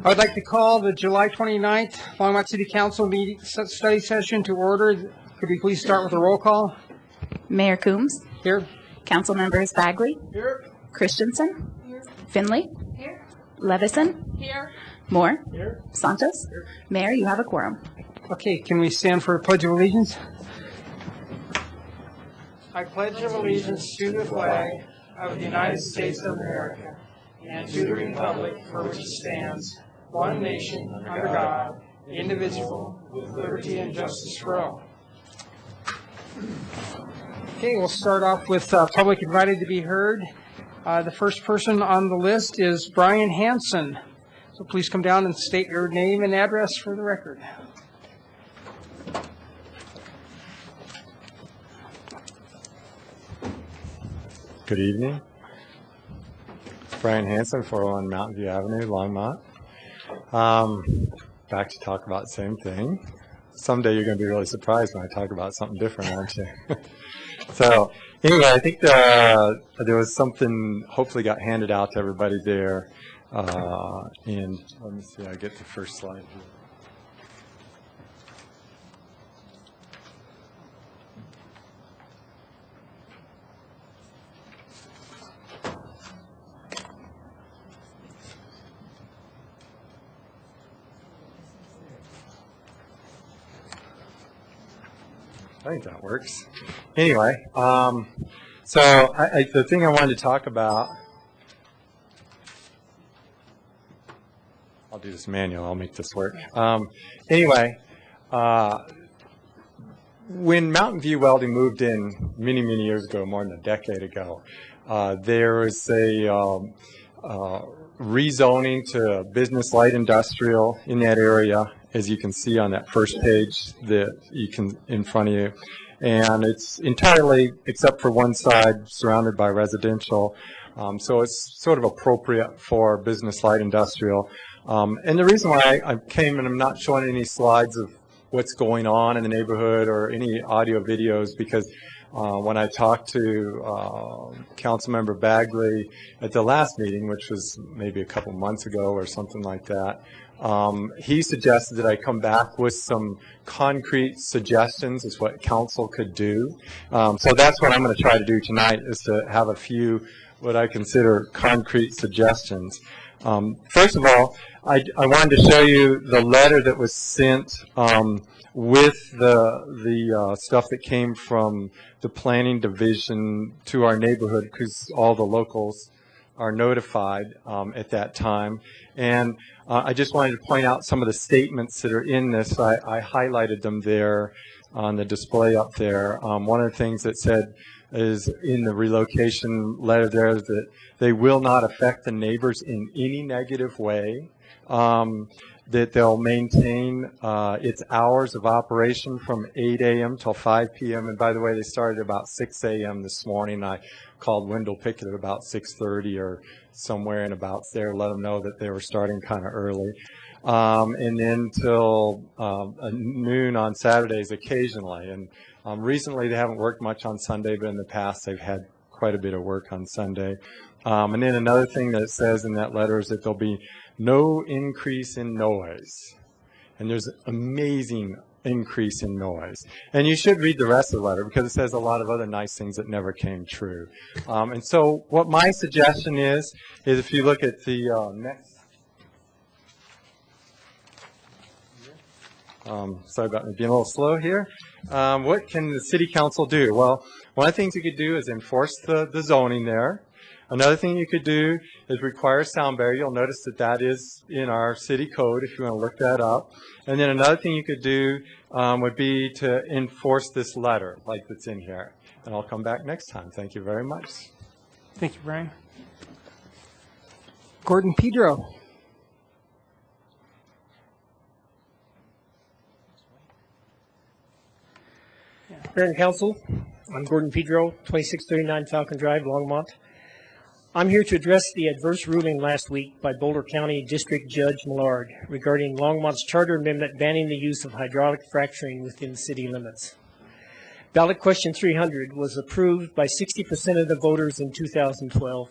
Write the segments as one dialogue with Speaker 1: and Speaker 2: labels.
Speaker 1: I would like to call the July 29th Longmont City Council meeting study session to order. Could we please start with a roll call?
Speaker 2: Mayor Coombs.
Speaker 1: Here.
Speaker 2: Council members Bagley.
Speaker 1: Here.
Speaker 2: Christensen.
Speaker 3: Here.
Speaker 2: Finley.
Speaker 3: Here.
Speaker 2: Levison.
Speaker 3: Here.
Speaker 2: Moore.
Speaker 1: Here.
Speaker 2: Santos.
Speaker 1: Here.
Speaker 2: Mayor, you have a quorum.
Speaker 1: Okay, can we stand for a pledge of allegiance? I pledge allegiance to the flag of the United States of America and to the republic for which it stands, one nation, under God, indivisible, with liberty and justice for all. Okay, we'll start off with public invited to be heard. The first person on the list is Brian Hansen. So please come down and state your name and address for the record.
Speaker 4: Good evening. Brian Hansen, 401 Mountain View Avenue, Longmont. Back to talk about the same thing. Someday you're going to be really surprised when I talk about something different, aren't you? So anyway, I think there was something hopefully got handed out to everybody there. And let me see, I get the first slide here. I think that works. Anyway, so the thing I wanted to talk about, I'll do this manual, I'll make this work. Anyway, when Mountain View Welding moved in many, many years ago, more than a decade ago, there was a rezoning to business light industrial in that area, as you can see on that first page that you can in front of you. And it's entirely, except for one side, surrounded by residential. So it's sort of appropriate for business light industrial. And the reason why I came, and I'm not showing any slides of what's going on in the neighborhood or any audio videos, because when I talked to Councilmember Bagley at the last meeting, which was maybe a couple months ago or something like that, he suggested that I come back with some concrete suggestions as what council could do. So that's what I'm going to try to do tonight, is to have a few what I consider concrete suggestions. First of all, I wanted to show you the letter that was sent with the stuff that came from the planning division to our neighborhood, because all the locals are notified at that time. And I just wanted to point out some of the statements that are in this. I highlighted them there on the display up there. One of the things that said is in the relocation letter there is that they will not affect the neighbors in any negative way. That they'll maintain its hours of operation from 8 a.m. till 5 p.m. And by the way, they started about 6 a.m. this morning. I called Wendell Pickett at about 6:30 or somewhere in about there, let them know that they were starting kind of early. And then till noon on Saturdays occasionally. And recently they haven't worked much on Sunday, but in the past they've had quite a bit of work on Sunday. And then another thing that it says in that letter is that there'll be no increase in noise. And there's amazing increase in noise. And you should read the rest of the letter, because it says a lot of other nice things that never came true. And so what my suggestion is if you look at the next, sorry about me being a little slow here. What can the city council do? Well, one of the things you could do is enforce the zoning there. Another thing you could do is require a sound barrier. You'll notice that that is in our city code if you want to look that up. And then another thing you could do would be to enforce this letter like that's in here. And I'll come back next time. Thank you very much.
Speaker 1: Thank you, Brian. Gordon Pedro.
Speaker 5: Mayor and Council, I'm Gordon Pedro, 2639 Falcon Drive, Longmont. I'm here to address the adverse ruling last week by Boulder County District Judge Millard regarding Longmont's charter amendment banning the use of hydraulic fracturing within city limits. Ballot question 300 was approved by 60% of the voters in 2012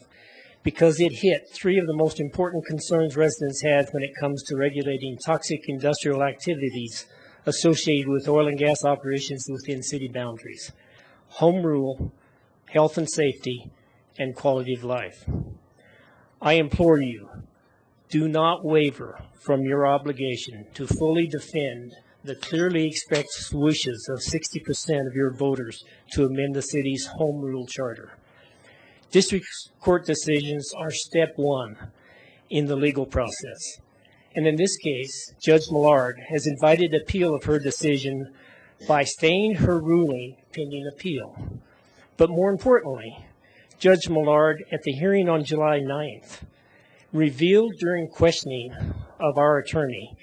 Speaker 5: because it hit three of the most important concerns residents have when it comes to regulating toxic industrial activities associated with oil and gas operations within city boundaries: home rule, health and safety, and quality of life. I implore you, do not waver from your obligation to fully defend the clearly expressed wishes of 60% of your voters to amend the city's home rule charter. District court decisions are step one in the legal process. And in this case, Judge Millard has invited appeal of her decision by staying her ruling pending appeal. But more importantly, Judge Millard, at the hearing on July 9th, revealed during questioning of our attorney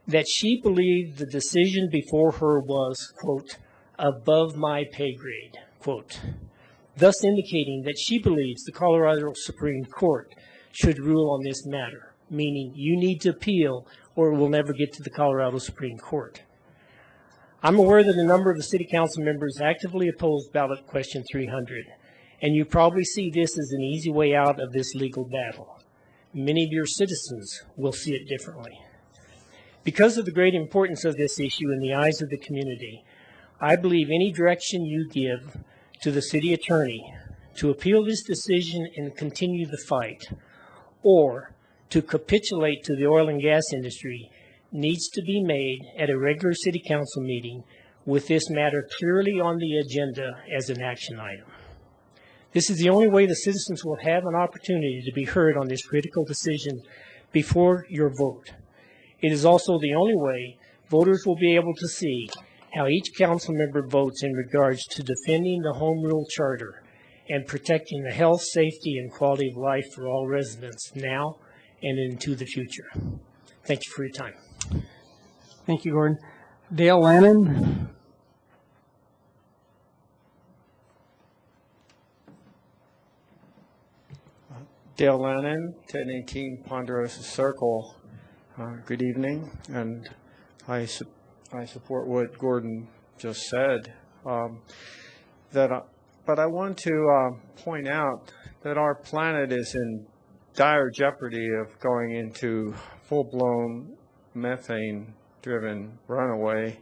Speaker 5: that she believed the decision before her was, quote, above my pay grade, quote, thus indicating that she believes the Colorado Supreme Court should rule on this matter, meaning you need to appeal or it will never get to the Colorado Supreme Court. I'm aware that a number of the City Council members actively oppose ballot question 300, and you probably see this as an easy way out of this legal battle. Many of your citizens will see it differently. Because of the great importance of this issue in the eyes of the community, I believe any direction you give to the city attorney to appeal this decision and continue the fight, or to capitulate to the oil and gas industry, needs to be made at a regular city council meeting with this matter clearly on the agenda as an action item. This is the only way the citizens will have an opportunity to be heard on this critical decision before your vote. It is also the only way voters will be able to see how each council member votes in regards to defending the home rule charter and protecting the health, safety, and quality of life for all residents now and into the future. Thank you for your time.
Speaker 1: Thank you, Gordon. Dale Lannon.
Speaker 3: Dale Lannon, 1018 Ponderosa Circle. Good evening, and I support what Gordon just said. But I want to point out that our planet is in dire jeopardy of going into full-blown methane-driven runaway.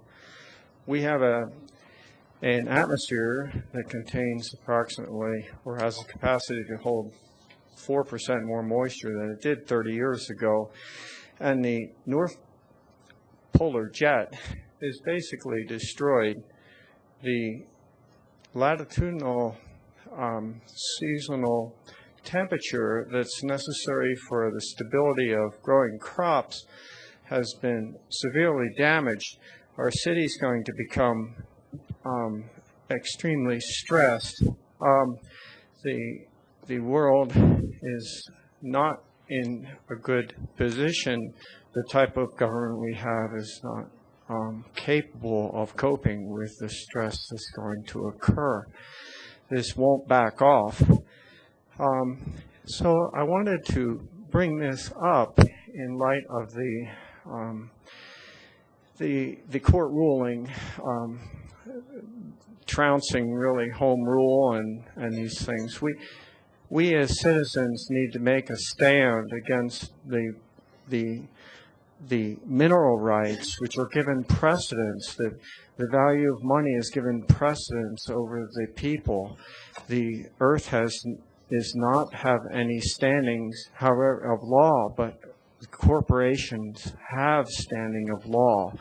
Speaker 3: We have an atmosphere that contains approximately, or has the capacity to hold 4% more moisture than it did 30 years ago. And the North Polar Jet has basically destroyed the latitudinal seasonal temperature that's necessary for the stability of growing crops has been severely damaged. Our city's going to become extremely stressed. The world is not in a good position. The type of government we have is not capable of coping with the stress that's going to occur. This won't back off. So I wanted to bring this up in light of the court ruling trouncing really home rule and these things. We as citizens need to make a stand against the mineral rights, which are given precedence. The value of money is given precedence over the people. The earth does not have any standings, however, of law, but corporations have standing of law.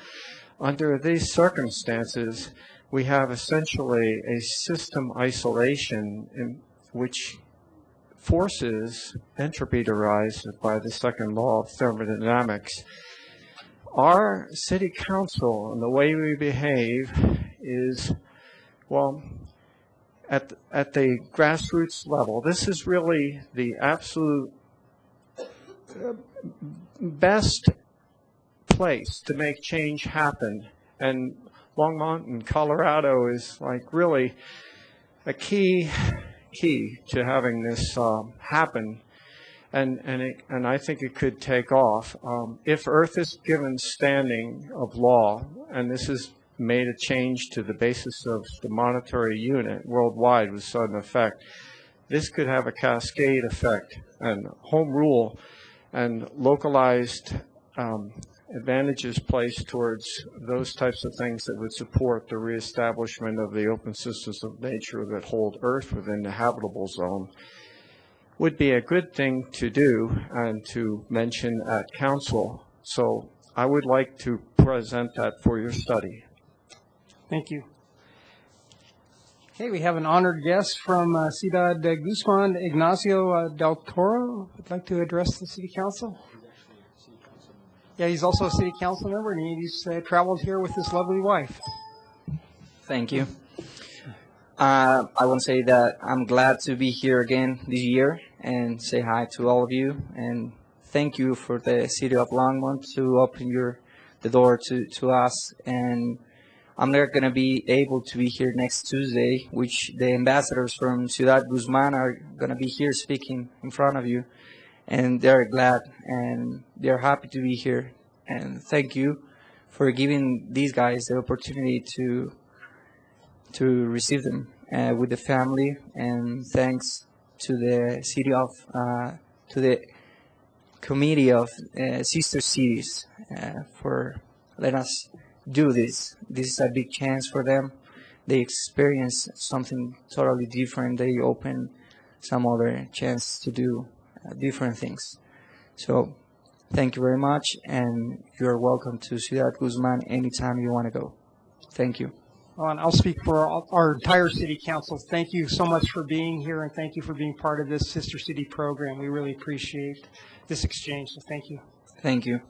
Speaker 3: Under these circumstances, we have essentially a system isolation in which forces entropy to rise by the second law of thermodynamics. Our city council and the way we behave is, well, at the grassroots level, this is really the absolute best place to make change happen. And Longmont in Colorado is like really a key to having this happen, and I think it could take off. If Earth is given standing of law, and this has made a change to the basis of the monetary unit worldwide with sudden effect, this could have a cascade effect, and home rule and localized advantages placed towards those types of things that would support the reestablishment of the open systems of nature that hold Earth within the habitable zone would be a good thing to do and to mention at council. So I would like to present that for your study.
Speaker 1: Thank you. Okay, we have an honored guest from Ciudad de Guzman, Ignacio del Toro. Would like to address the City Council. Yeah, he's also a City Council member, and he's traveled here with his lovely wife.
Speaker 6: Thank you. I want to say that I'm glad to be here again this year and say hi to all of you, and thank you for the City of Longmont to open the door to us. And I'm not going to be able to be here next Tuesday, which the ambassadors from Ciudad Guzman are going to be here speaking in front of you. And they're glad and they're happy to be here. And thank you for giving these guys the opportunity to receive them with the family. And thanks to the city of, to the committee of sister cities for letting us do this. This is a big chance for them. They experience something totally different. They open some other chance to do different things. So thank you very much, and you're welcome to Ciudad Guzman anytime you want to go. Thank you.
Speaker 1: And I'll speak for our entire City Council. Thank you so much for being here, and thank you for being part of this Sister City program. We really appreciate this exchange, so thank you.
Speaker 6: Thank you.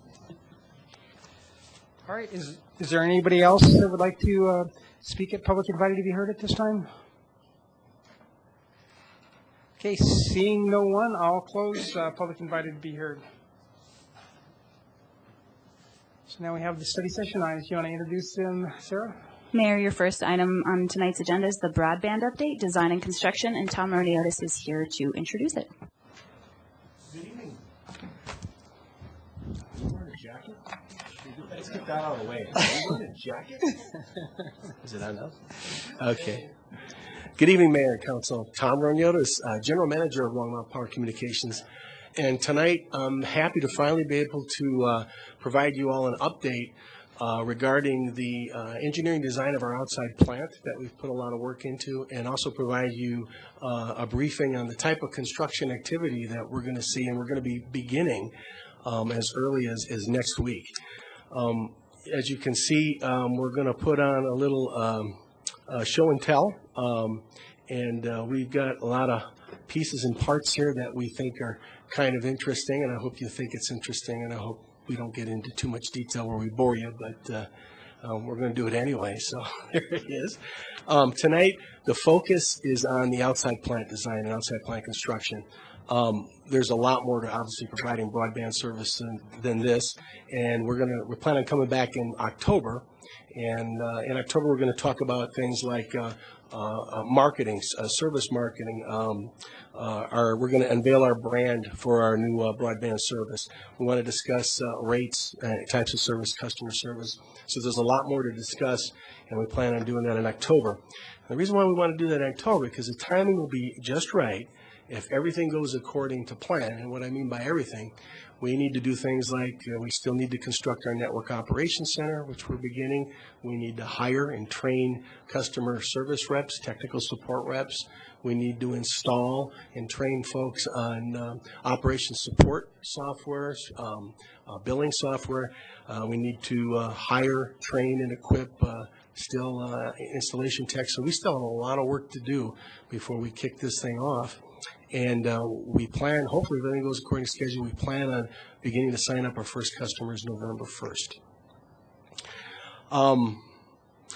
Speaker 1: All right, is there anybody else that would like to speak at Public Invited to be heard at this time? Okay, seeing no one, I'll close Public Invited to be heard. So now we have the study session items. You want to introduce them, Sarah?
Speaker 2: Mayor, your first item on tonight's agenda is the broadband update, design and construction, and Tom Roniotis is here to introduce it.
Speaker 7: Good evening. You wearing a jacket? Let's get that out of the way. Are you wearing a jacket? Is it on now? Okay. Good evening, Mayor and Council. Tom Roniotis, General Manager of Longmont Power Communications. And tonight, I'm happy to finally be able to provide you all an update regarding the engineering design of our outside plant that we've put a lot of work into, and also provide you a briefing on the type of construction activity that we're going to see, and we're going to be beginning as early as next week. As you can see, we're going to put on a little show and tell, and we've got a lot of pieces and parts here that we think are kind of interesting, and I hope you think it's interesting, and I hope we don't get into too much detail where we bore you, but we're going to do it anyway, so here it is. Tonight, the focus is on the outside plant design and outside plant construction. There's a lot more to obviously providing broadband service than this, and we're planning on coming back in October, and in October we're going to talk about things like marketing, service marketing. We're going to unveil our brand for our new broadband service. We want to discuss rates, types of service, customer service. So there's a lot more to discuss, and we plan on doing that in October. And the reason why we want to do that in October, because the timing will be just right if everything goes according to plan. And what I mean by everything, we need to do things like we still need to construct our network operations center, which we're beginning. We need to hire and train customer service reps, technical support reps. We need to install and train folks on operations support software, billing software. We need to hire, train, and equip installation techs. So we still have a lot of work to do before we kick this thing off. And we plan, hopefully if everything goes according to schedule, we plan on beginning to sign up our first customers November 1st.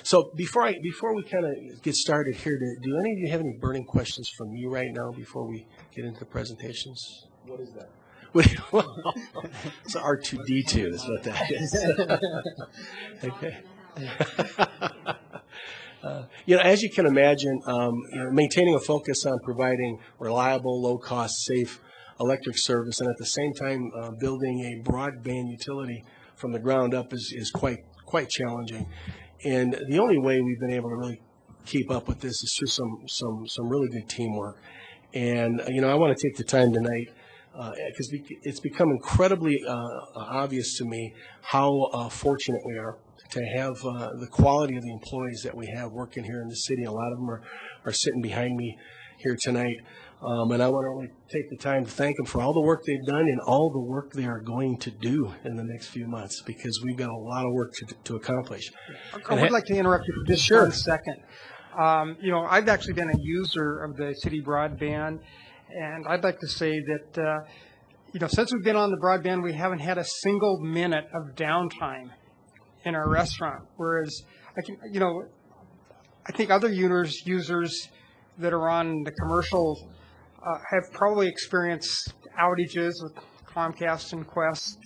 Speaker 7: So before we kind of get started here, do any of you have any burning questions for me right now before we get into the presentations? What is that? Well, it's R2D2 is what that is. Okay. As you can imagine, maintaining a focus on providing reliable, low-cost, safe electric service, and at the same time building a broadband utility from the ground up is quite challenging. And the only way we've been able to really keep up with this is through some really good teamwork. And, I want to take the time tonight because it's become incredibly obvious to me how fortunate we are to have the quality of the employees that we have working here in the city. A lot of them are sitting behind me here tonight. And I want to really take the time to thank them for all the work they've done and all the work they are going to do in the next few months, because we've got a lot of work to accomplish.
Speaker 1: I would like to interrupt you for just
Speaker 7: Sure.
Speaker 1: 1 second. I've actually been a user of the city broadband, and I'd like to say that, since we've been on the broadband, we haven't had a single minute of downtime in our restaurant. Whereas, I think other users that are on the commercial have probably experienced outages with Comcast and Quest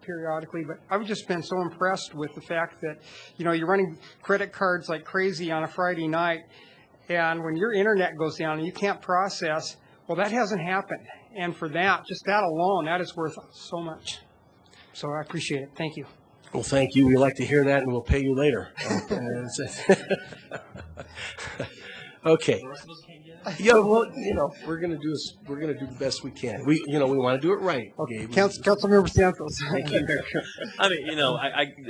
Speaker 1: periodically, but I've just been so impressed with the fact that, you're running credit cards like crazy on a Friday night, and when your internet goes down and you can't process, well, that hasn't happened. And for that, just that alone, that is worth so much. So I appreciate it. Thank you.
Speaker 7: Well, thank you. We like to hear that, and we'll pay you later. Okay. Yeah, well, we're gonna do the best we can. We want to do it right. Okay.
Speaker 1: Councilmember Santos.
Speaker 7: Thank you.
Speaker 8: I mean,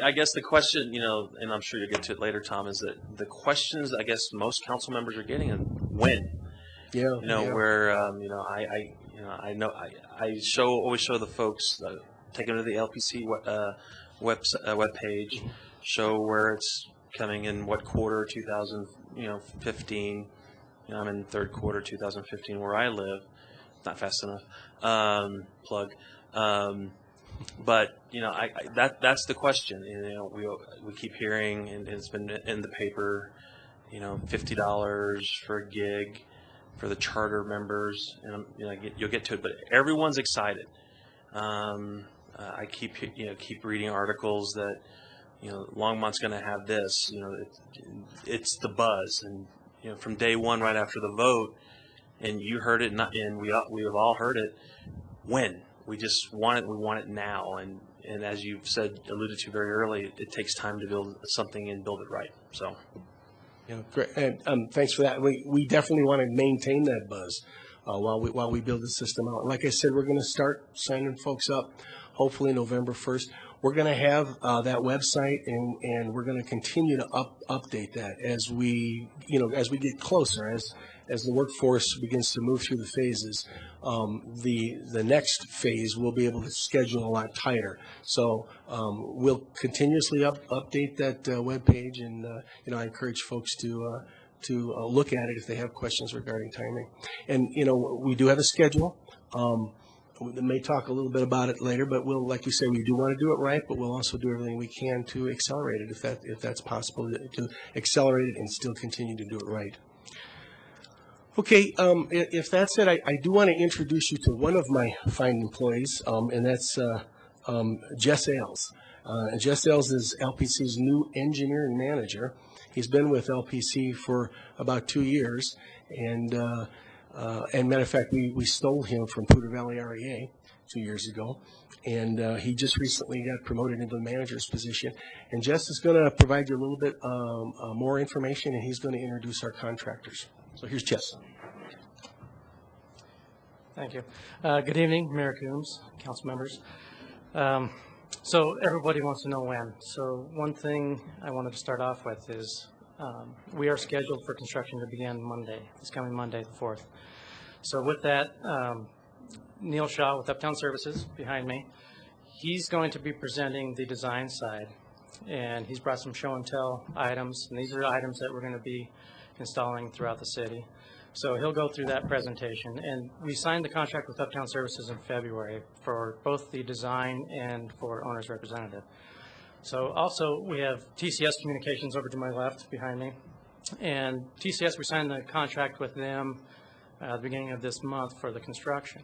Speaker 8: I guess the question, and I'm sure you'll get to it later, Tom, is that the questions I guess most council members are getting is when.
Speaker 7: Yeah.
Speaker 8: Where I always show the folks, take them to the LPC web page, show where it's coming in, what quarter 2015. I'm in third quarter 2015 where I live. Not fast enough. Plug. But that's the question. We keep hearing, and it's been in the paper. $50 for a gig for the charter members, and you'll get to it. But everyone's excited. I keep reading articles that Longmont's going to have this. It's the buzz, and from day one, right after the vote, and you heard it, and we have all heard it. When we just want it, we want it now, and as you've alluded to very early, it takes time to build something and build it right. So.
Speaker 7: Great. And thanks for that. We definitely want to maintain that buzz while we build the system out. Like I said, we're going to start signing folks up, hopefully November 1st. We're going to have that website, and we're going to continue to update that as we get closer, as the workforce begins to move through the phases. The next phase we'll be able to schedule a lot tighter. So we'll continuously update that web page, and I encourage folks to look at it if they have questions regarding timing. And we do have a schedule. We may talk a little bit about it later, but like you say, we do want to do it right, but we'll also do everything we can to accelerate it if that's possible, to accelerate it and still continue to do it right. Okay, if that's it, I do want to introduce you to one of my fine employees, and that's Jess Ailes. Jess Ailes is LPC's new engineering manager. He's been with LPC for about 2 years, and matter of fact, we stole him from Poudre Valley REA 2 years ago, and he just recently got promoted into the manager's position. And Jess is going to provide you a little bit more information, and he's going to introduce our contractors. So here's Jess.
Speaker 9: Thank you. Good evening, Mayor Coombs, council members. So everybody wants to know when. So one thing I wanted to start off with is we are scheduled for construction to begin Monday, this coming Monday, the 4th. So with that, Neil Shaw with Uptown Services behind me, he's going to be presenting the design side, and he's brought some show and tell items, and these are items that we're going to be installing throughout the city. So he'll go through that presentation, and we signed the contract with Uptown Services in February for both the design and for owner's representative. So also we have TCS Communications over to my left behind me, and TCS, we signed the contract with them at the beginning of this month for the construction.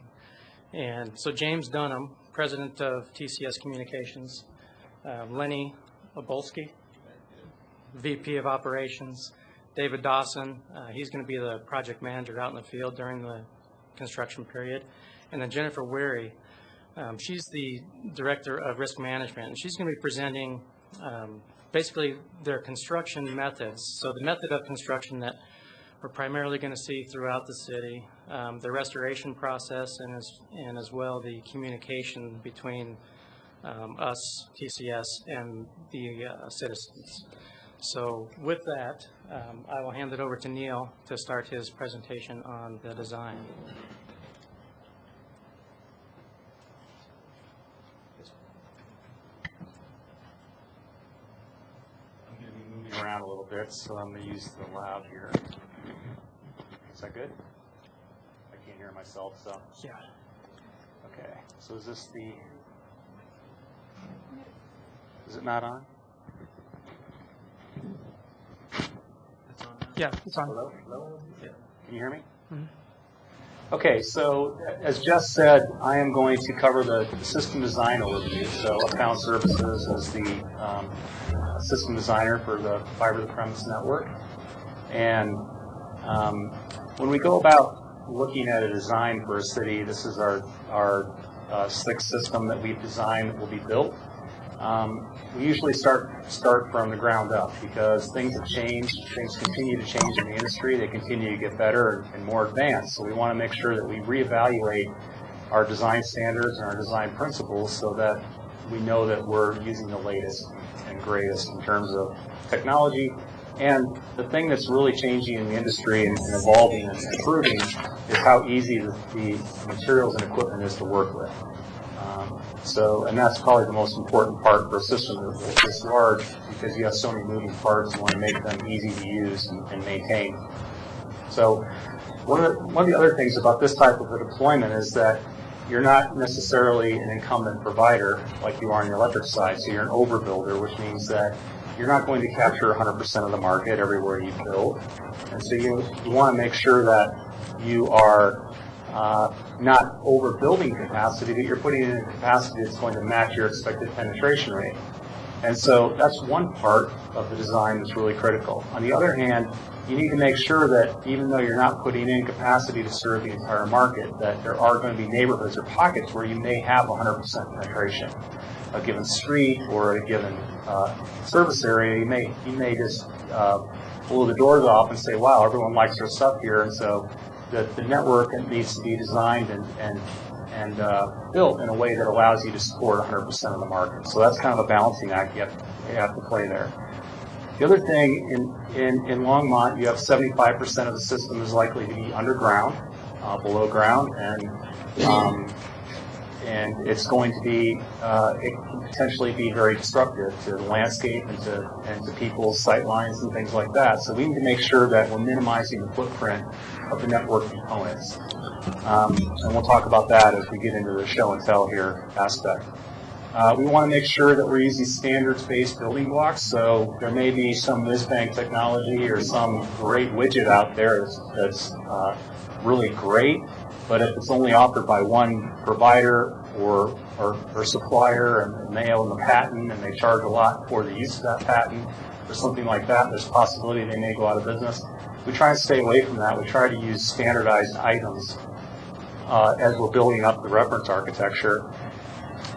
Speaker 9: And so James Dunham, president of TCS Communications, Lenny Obolsky, VP of Operations, David Dawson, he's going to be the project manager out in the field during the construction period. And then Jennifer Weary, she's the director of risk management, and she's going to be presenting basically their construction methods. So the method of construction that we're primarily going to see throughout the city the restoration process and as well the communication between us, TCS, and the citizens. So with that, I will hand it over to Neil to start his presentation on the design.
Speaker 10: I'm going to be moving around a little bit, so I'm going to use the loud here. Is that good? I can't hear myself, so.
Speaker 5: Yeah.
Speaker 10: Okay, so is this the, is it not on?
Speaker 5: Yeah, it's on.
Speaker 10: Hello? Hello? Yeah. Can you hear me? Okay, so as Jess said, I am going to cover the system design overview. So Uptown Services is the system designer for the fiber to the premise network. And when we go about looking at a design for a city, this is our sixth system that we've designed that will be built. We usually start from the ground up because things have changed, things continue to change in the industry, they continue to get better and more advanced. So we want to make sure that we reevaluate our design standards and our design principles so that we know that we're using the latest and greatest in terms of technology. And the thing that's really changing in the industry and evolving and improving is how easy the materials and equipment is to work with. And that's probably the most important part for a system this large, because you have so many moving parts, you want to make them easy to use and maintain. So one of the other things about this type of a deployment is that you're not necessarily an incumbent provider like you are on the electric side, so you're an overbuilder, which means that you're not going to capture 100% of the market everywhere you build. And so you want to make sure that you are not overbuilding capacity, but you're putting in a capacity that's going to match your expected penetration rate. And so that's one part of the design that's really critical. On the other hand, you need to make sure that even though you're not putting in capacity to serve the entire market, that there are going to be neighborhoods or pockets where you may have 100% penetration. A given street or a given service area, you may just blow the doors off and say, wow, everyone likes their stuff here, and so the network needs to be designed and built in a way that allows you to support 100% of the market. So that's kind of a balancing act you have to play there. The other thing, in Longmont, you have 75% of the system is likely to be underground, below ground, and it's going to be, it can potentially be very disruptive to the landscape and to people's sight lines and things like that. So we need to make sure that we're minimizing the footprint of the network components. And we'll talk about that as we get into the show and tell here aspect. We want to make sure that we're using standards-based building blocks, so there may be some whiz-bang technology or some great widget out there that's really great, but if it's only offered by one provider or supplier and they own the patent and they charge a lot for the use of that patent or something like that, there's a possibility they may go out of business. We try and stay away from that. We try to use standardized items as we're building up the reference architecture.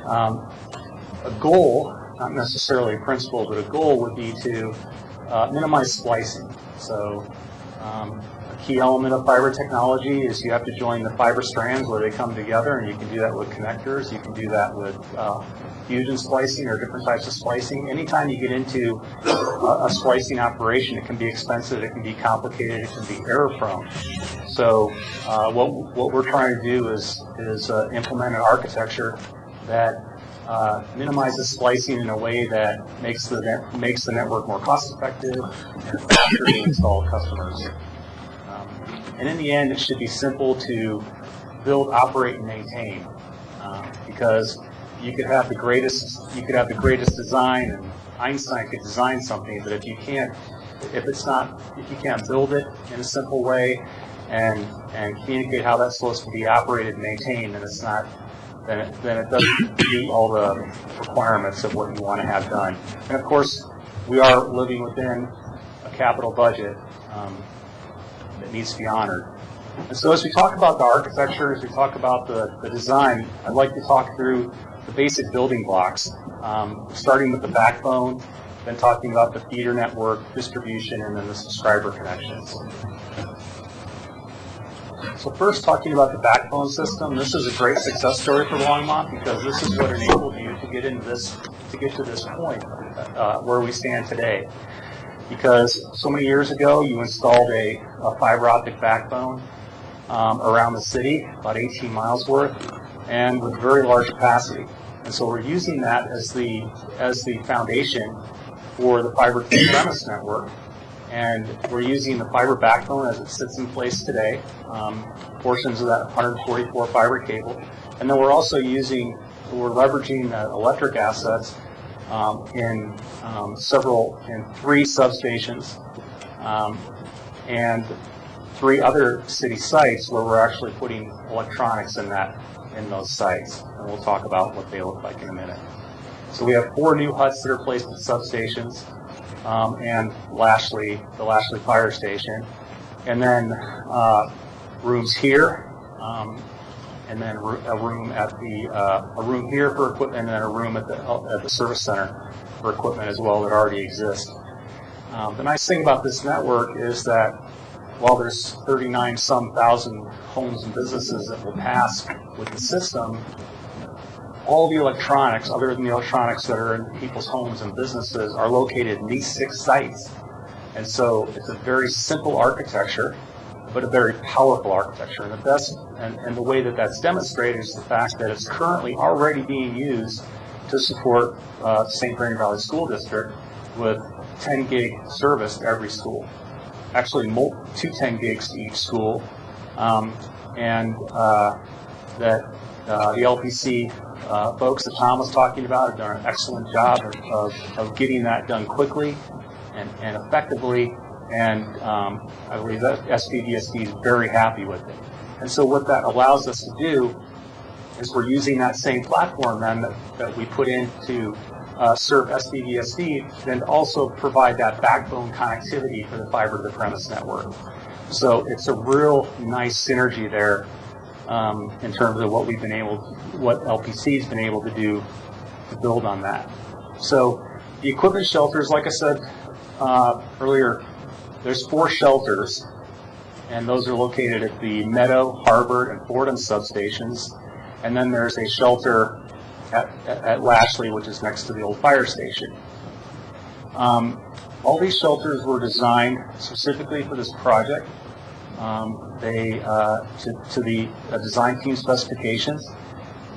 Speaker 10: A goal, not necessarily a principle, but a goal would be to minimize splicing. So a key element of fiber technology is you have to join the fiber strands where they come together, and you can do that with connectors. You can do that with fusion splicing or different types of splicing. Anytime you get into a splicing operation, it can be expensive, it can be complicated, it can be error-prone. So what we're trying to do is implement an architecture that minimizes splicing in a way that makes the network more cost-effective and faster to install customers. And in the end, it should be simple to build, operate, and maintain, because you could have the greatest design, and Einstein could design something, but if you can't build it in a simple way and communicate how that's supposed to be operated and maintained, then it doesn't meet all the requirements of what you want to have done. And of course, we are living within a capital budget that needs to be honored. And so as we talk about the architecture, as we talk about the design, I'd like to talk through the basic building blocks, starting with the backbone then talking about the feeder network, distribution, and then the subscriber connections. So first, talking about the backbone system, this is a great success story for Longmont because this is what enabled you to get into this, to get to this point where we stand today. Because so many years ago, you installed a fiber optic backbone around the city, about 18 miles worth, and with very large capacity. And so we're using that as the foundation for the fiber to premise network. And we're using the fiber backbone as it sits in place today, portions of that 144 fiber cable. And then we're also we're leveraging the electric assets in three substations and 3 other city sites where we're actually putting electronics in those sites. And we'll talk about what they look like in a minute. So we have 4 new huts that are placed at substations, and the Lashley Fire Station, and then rooms here, and then a room here for equipment, and then a room at the service center for equipment as well that already exists. The nice thing about this network is that while there's 39-some thousand homes and businesses that will pass with the system, all the electronics, other than the electronics that are in people's homes and businesses, are located in these 6 sites. And so it's a very simple architecture, but a very powerful architecture. And the way that that's demonstrated is the fact that it's currently already being used to support St. Bernard Valley School District with 10 gig service to every school. Actually, 2 10 gigs to each school, and that the LPC folks that Tom was talking about have done an excellent job of getting that done quickly and effectively, and I believe that SVDSD is very happy with it. And so what that allows us to do is we're using that same platform then that we put in to serve SVDSD, then to also provide that backbone connectivity for the fiber to the premise network. So it's a real nice synergy there in terms of what LPC's been able to do to build on that. So the equipment shelters, like I said earlier, there's 4 shelters, and those are located at the Meadow, Harvard, and Fordham substations. And then there's a shelter at Lashley, which is next to the old fire station. All these shelters were designed specifically for this project. To the design team specifications.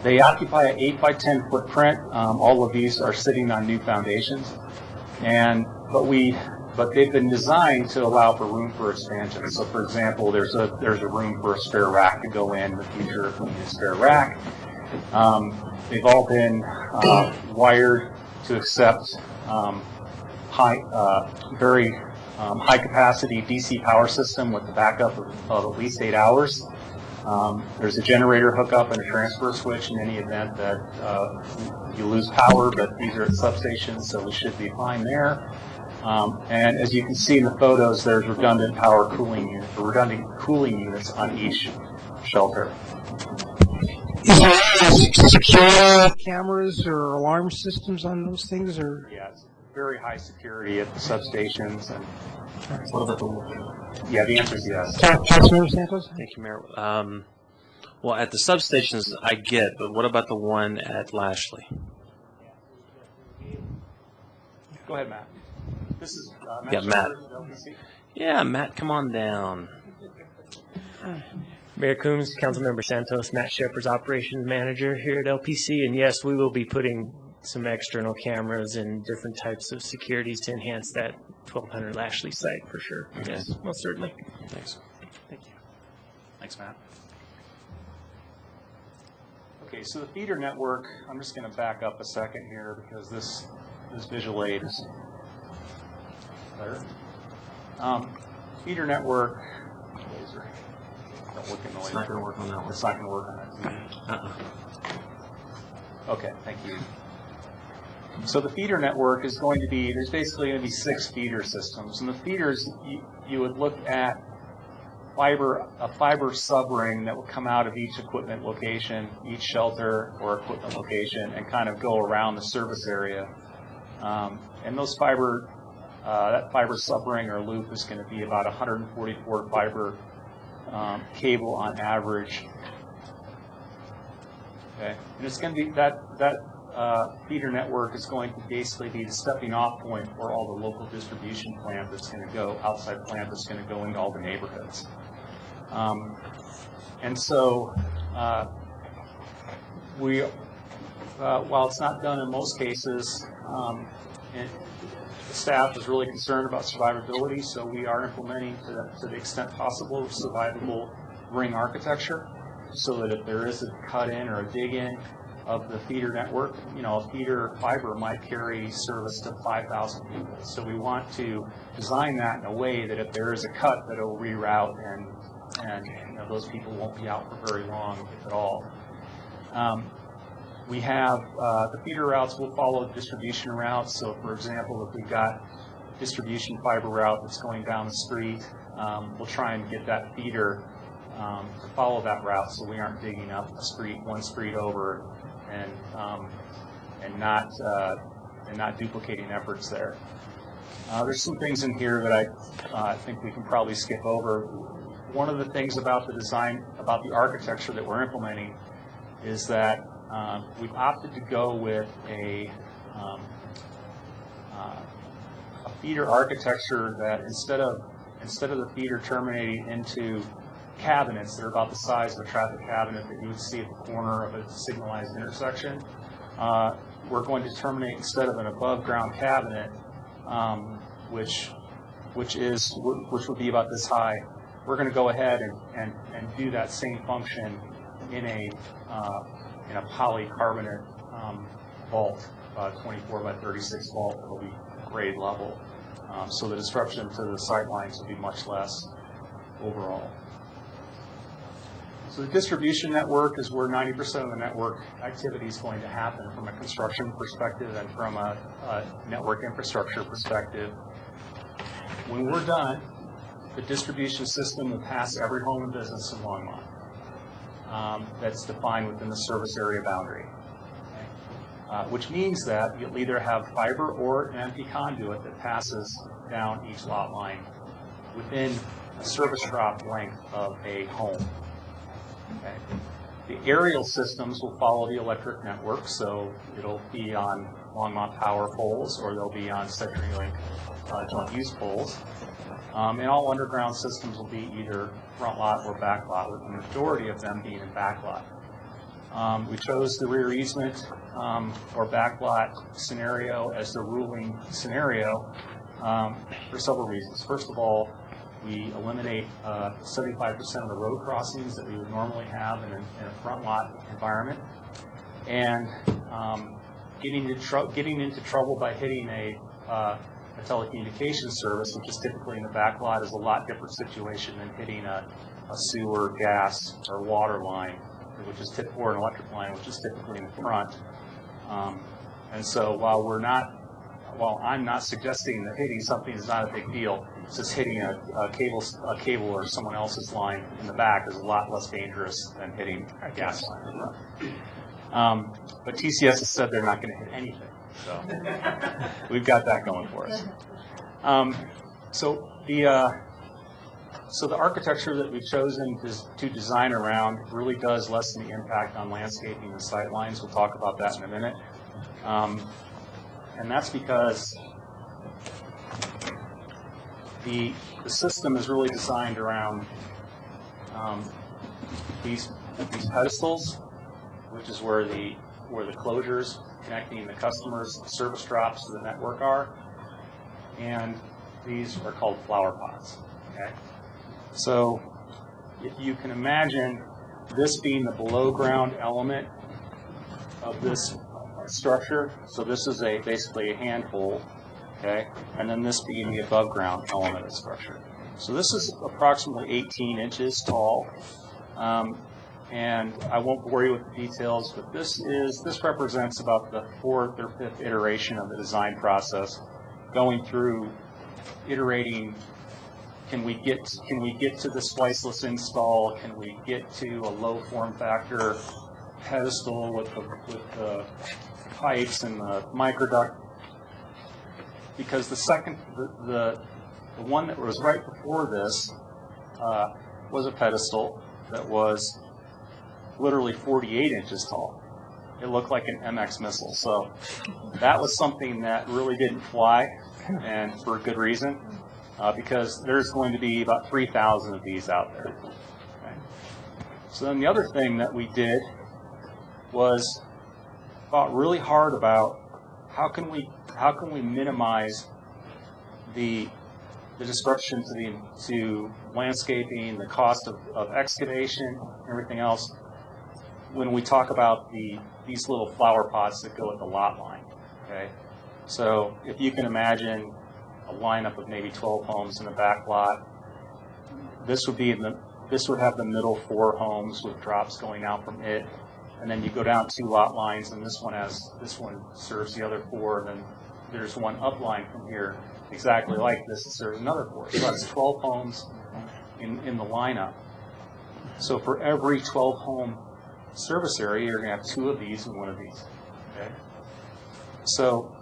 Speaker 10: They occupy an 8 by 10 footprint. All of these are sitting on new foundations, but they've been designed to allow for room for expansion. So, for example, there's a room for a spare rack to go in the future if we need a spare rack. They've all been wired to accept very high capacity DC power system with the backup of at least 8 hours. There's a generator hookup and a transfer switch in any event that you lose power, but these are at substations, so we should be fine there. And as you can see in the photos, there's redundant cooling units on each shelter.
Speaker 1: Is there security cameras or alarm systems on those things, or?
Speaker 10: Yeah, it's very high security at the substations. And
Speaker 8: what about the?
Speaker 10: Yeah, the answer is yes.
Speaker 1: Councilmember Santos?
Speaker 8: Thank you, Mayor. Well, at the substations, I get, but what about the one at Lashley?
Speaker 10: Go ahead, Matt. This is Matt.
Speaker 8: Yeah, Matt. Yeah, Matt, come on down.
Speaker 5: Mayor Coombs, Councilmember Santos, Matt Shepard's Operations Manager here at LPC, and yes, we will be putting some external cameras and different types of securities to enhance that 1200 Lashley site for sure.
Speaker 8: Okay.
Speaker 5: Yes, most certainly.
Speaker 8: Thanks.
Speaker 10: Thank you. Thanks, Matt. Okay, so the feeder network, I'm just going to back up a second here because this visual aid is better. Feeder network, laser. Don't look in the laser.
Speaker 8: It's not going to work on that one.
Speaker 10: It's not going to work on that. Okay, thank you. So the feeder network is going to be, there's basically going to be 6 feeder systems. And the feeders, you would look at a fiber subring that would come out of each equipment location, each shelter or equipment location, and kind of go around the service area And those fiber, that fiber subring or loop is going to be about 144 fiber cable on average. Okay, and it's going to be that feeder network is going to basically be the stepping off point for all the local distribution plant that's going to go, outside plant that's going to go into all the neighborhoods. And so while it's not done in most cases, the staff is really concerned about survivability, so we are implementing to the extent possible survivable ring architecture, so that if there is a cut-in or a dig-in of the feeder network, you know, a feeder fiber might carry service to 5,000 people. So we want to design that in a way that if there is a cut, that it will reroute and you know, those people won't be out for very long, if at all. We have the feeder routes will follow distribution routes. So, for example, if we've got distribution fiber route that's going down the street, we'll try and get that feeder to follow that route, so we aren't digging up a street, one street over, and not duplicating efforts there. There's some things in here that I think we can probably skip over. One of the things about the design, about the architecture that we're implementing, is that we've opted to go with a feeder architecture that instead of the feeder terminating into cabinets that are about the size of a traffic cabinet that you would see at the corner of a signalized intersection, we're going to terminate instead of an above ground cabinet, which would be about this high. We're going to go ahead and do that same function in a polycarbonate vault, 24 by 36 vault that will be grade level. So the disruption to the sight lines will be much less overall. So the distribution network is where 90% of the network activity is going to happen from a construction perspective and from a network infrastructure perspective. When we're done, the distribution system will pass every home and business in Longmont. That's defined within the service area boundary. Which means that you'll either have fiber or an empty conduit that passes down each lot line within a service drop length of a home. Okay. The aerial systems will follow the electric network, so it'll be on Longmont power poles, or they'll be on CenturyLink joint use poles. And all underground systems will be either front lot or back lot, with the majority of them being in back lot. We chose the rear easement or back lot scenario as the ruling scenario for several reasons. First of all, we eliminate 75% of the road crossings that we would normally have in a front lot environment, and getting into trouble by hitting a telecommunications service, which is typically in the back lot, is a lot different situation than hitting a sewer, gas, or water line, or an electric line, which is typically in the front. And so while I'm not suggesting that hitting something is not a big deal, it's just hitting a cable or someone else's line in the back is a lot less dangerous than hitting a gas line in the front. But TCS has said they're not going to hit anything, so we've got that going for us. So the architecture that we've chosen to design around really does lessen the impact on landscaping and sight lines. We'll talk about that in a minute. And that's because the system is really designed around these pedestals, which is where the closures connecting the customer's service drops to the network are, and these are called flower pots. Okay, so if you can imagine this being the below ground element of this structure, so this is basically a handhold, okay, and then this being the above ground element of the structure. So this is approximately 18 inches tall, and I won't bore you with the details, but this represents about the 4th or 5th iteration of the design process, going through iterating. Can we get to the spliceless install? Can we get to a low form factor pedestal with the pipes and the microduct because the one that was right before this was a pedestal that was literally 48 inches tall. It looked like an MX missile. So that was something that really didn't fly, and for a good reason, because there's going to be about 3,000 of these out there. Okay. So then the other thing that we did was thought really hard about how can we minimize the disruption to landscaping, the cost of excavation, everything else, when we talk about these little flower pots that go at the lot line. Okay, so if you can imagine a lineup of maybe 12 homes in a back lot, this would have the middle 4 homes with drops going out from it, and then you go down 2 lot lines, and this one serves the other 4, and then there's one up line from here exactly like this that serves another 4. So that's 12 homes in the lineup. So for every 12 home service area, you're going to have 2 of these and 1 of these. Okay? So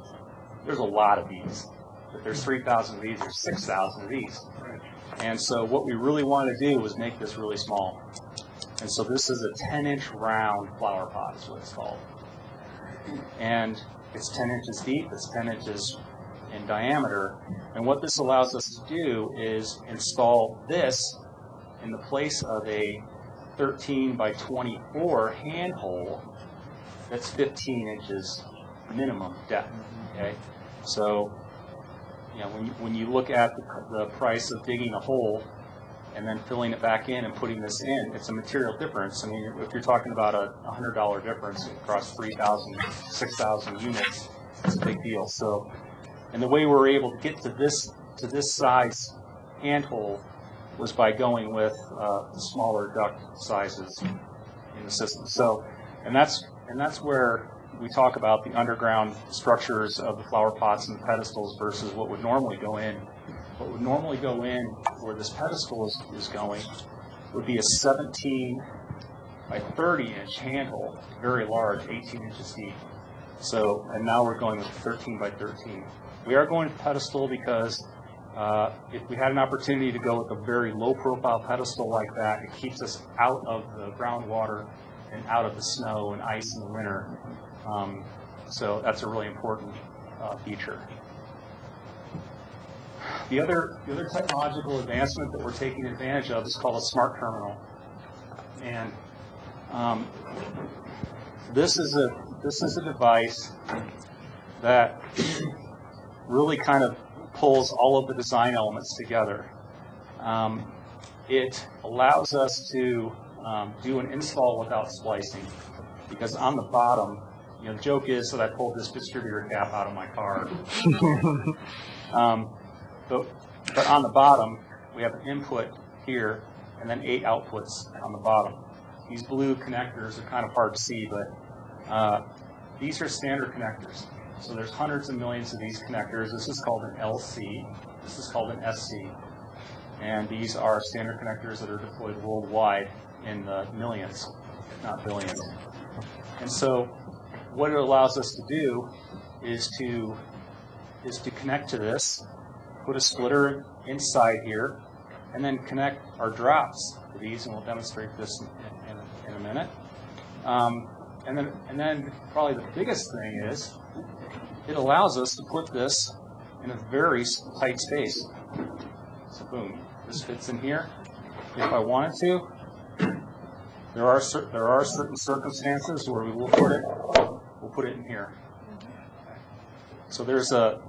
Speaker 10: there's a lot of these. If there's 3,000 of these, there's 6,000 of these. And so what we really want to do was make this really small. And so this is a 10-inch round flower pot is what it's called. And it's 10 inches deep, it's 10 inches in diameter. And what this allows us to do is install this in the place of a 13 by 24 handhole that's 15 inches minimum depth. Okay, so when you look at the price of digging a hole and then filling it back in and putting this in, it's a material difference. I mean, if you're talking about a $100 difference across 3,000, 6,000 units, it's a big deal. So, and the way we're able to get to this size handhole was by going with smaller duct sizes in the system. So, and that's where we talk about the underground structures of the flower pots and the pedestals versus what would normally go in. What would normally go in where this pedestal is going would be a 17 by 30 inch handhole, very large, 18 inches deep. So, and now we're going with 13 by 13. We are going to pedestal because if we had an opportunity to go with a very low-profile pedestal like that, it keeps us out of the groundwater and out of the snow and ice in the winter. So that's a really important feature. The other technological advancement that we're taking advantage of is called a smart terminal, and this is a device that really kind of pulls all of the design elements together. It allows us to do an install without splicing, because on the bottom, the joke is that I pulled this distributor cap out of my car. But on the bottom, we have an input here and then 8 outputs on the bottom. These blue connectors are kind of hard to see, but these are standard connectors. So there's hundreds of millions of these connectors. This is called an LC. This is called an SC. And these are standard connectors that are deployed worldwide in the millions, if not billions. And so what it allows us to do is to connect to this, put a splitter inside here, and then connect our drops to these, and we'll demonstrate this in a minute. And then probably the biggest thing is it allows us to put this in a very tight space. So boom, this fits in here. If I wanted to, there are certain circumstances where we will put it in here. So there's a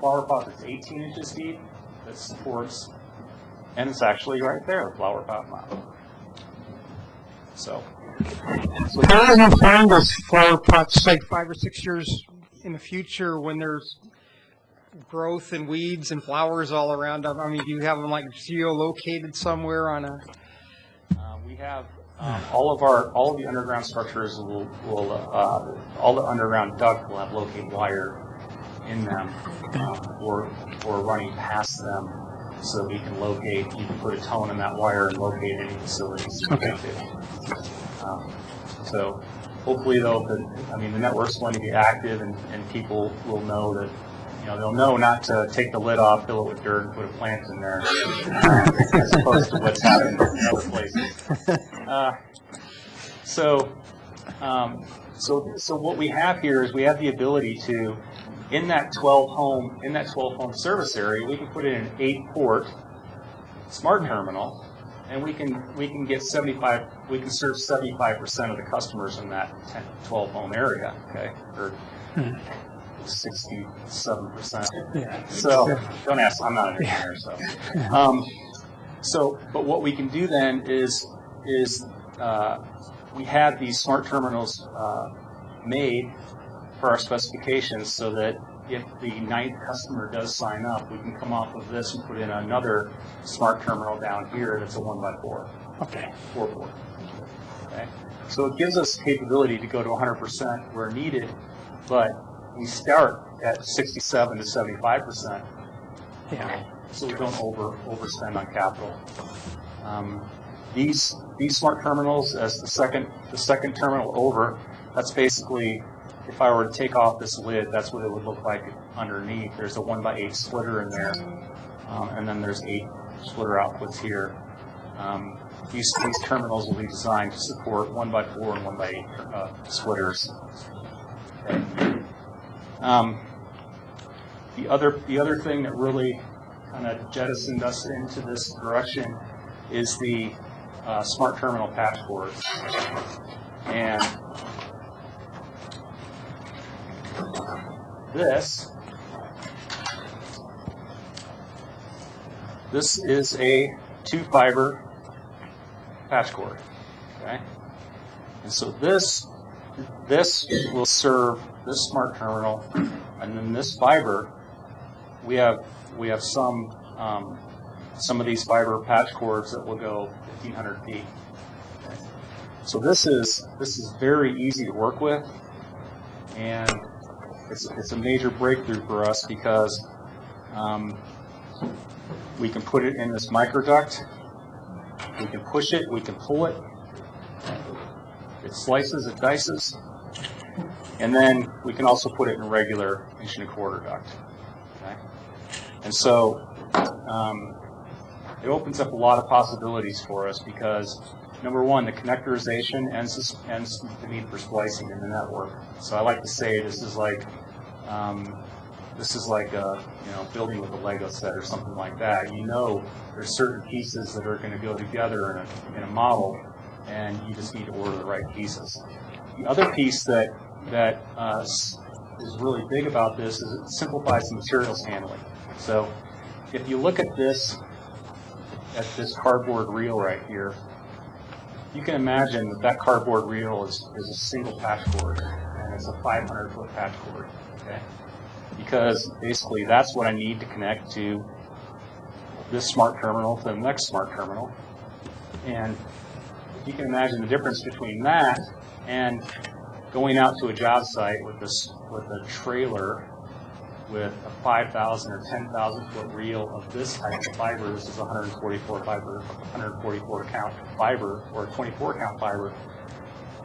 Speaker 10: flower pot that's 18 inches deep that supports, and it's actually right there, the flower pot model. So
Speaker 1: how do you find those flower pots, say 5 or 6 years in the future when there's growth and weeds and flowers all around them? I mean, do you have them like geolocated somewhere on a?
Speaker 10: We have all of the underground structures will all the underground duct will have locate wire in them, or running past them, so we can locate. You can put a tone in that wire and locate any facilities.
Speaker 1: Okay.
Speaker 10: So hopefully, though, the network's going to be active, and people will know that they'll know not to take the lid off, fill it with dirt, and put a plant in there, as opposed to what's happened in other places. So what we have here is we have the ability to, in that 12 home service area, we can put in an 8-port smart terminal, and we can get 75. We can serve 75% of the customers in that 12 home area. Okay, or 67%.
Speaker 1: Yeah.
Speaker 10: So don't ask. I'm not an engineer. So, but what we can do then is we have these smart terminals made for our specifications, so that if the 9th customer does sign up, we can come off of this and put in another smart terminal down here that's a 1x4.
Speaker 1: Okay.
Speaker 10: 4-port. Okay. So it gives us capability to go to 100% where needed, but we start at 67 to 75%.
Speaker 1: Yeah.
Speaker 10: So we don't overspend on capital. These smart terminals, as the second terminal over, that's basically, if I were to take off this lid, that's what it would look like underneath. There's a 1x8 splitter in there, and then there's 8 splitter outputs here. These terminals will be designed to support 1x4 and 1x8 splitters. Okay. The other thing that really kind of jettisoned us into this direction is the smart terminal patch cords. And this is a 2-fiber patch cord. Okay, and so this will serve this smart terminal, and then this fiber, we have some of these fiber patch cords that will go 1,500 feet. Okay. So this is very easy to work with, and it's a major breakthrough for us because we can put it in this microduct, we can push it, we can pull it, it slices, it dices, and then we can also put it in a regular 1.25-inch duct. Okay? And so it opens up a lot of possibilities for us because, number one, the connectorization ends the need for splicing in the network. So I like to say this is like a building with a Lego set or something like that. There's certain pieces that are going to go together in a model, and you just need to order the right pieces. The other piece that is really big about this is it simplifies the materials handling. So if you look at this cardboard reel right here, you can imagine that cardboard reel is a single patch cord, and it's a 500-foot patch cord. Okay? Because basically that's what I need to connect to this smart terminal to the next smart terminal. And you can imagine the difference between that and going out to a job site with a trailer with a 5,000 or 10,000 foot reel of this type of fiber. This is a 144 count fiber or a 24 count fiber,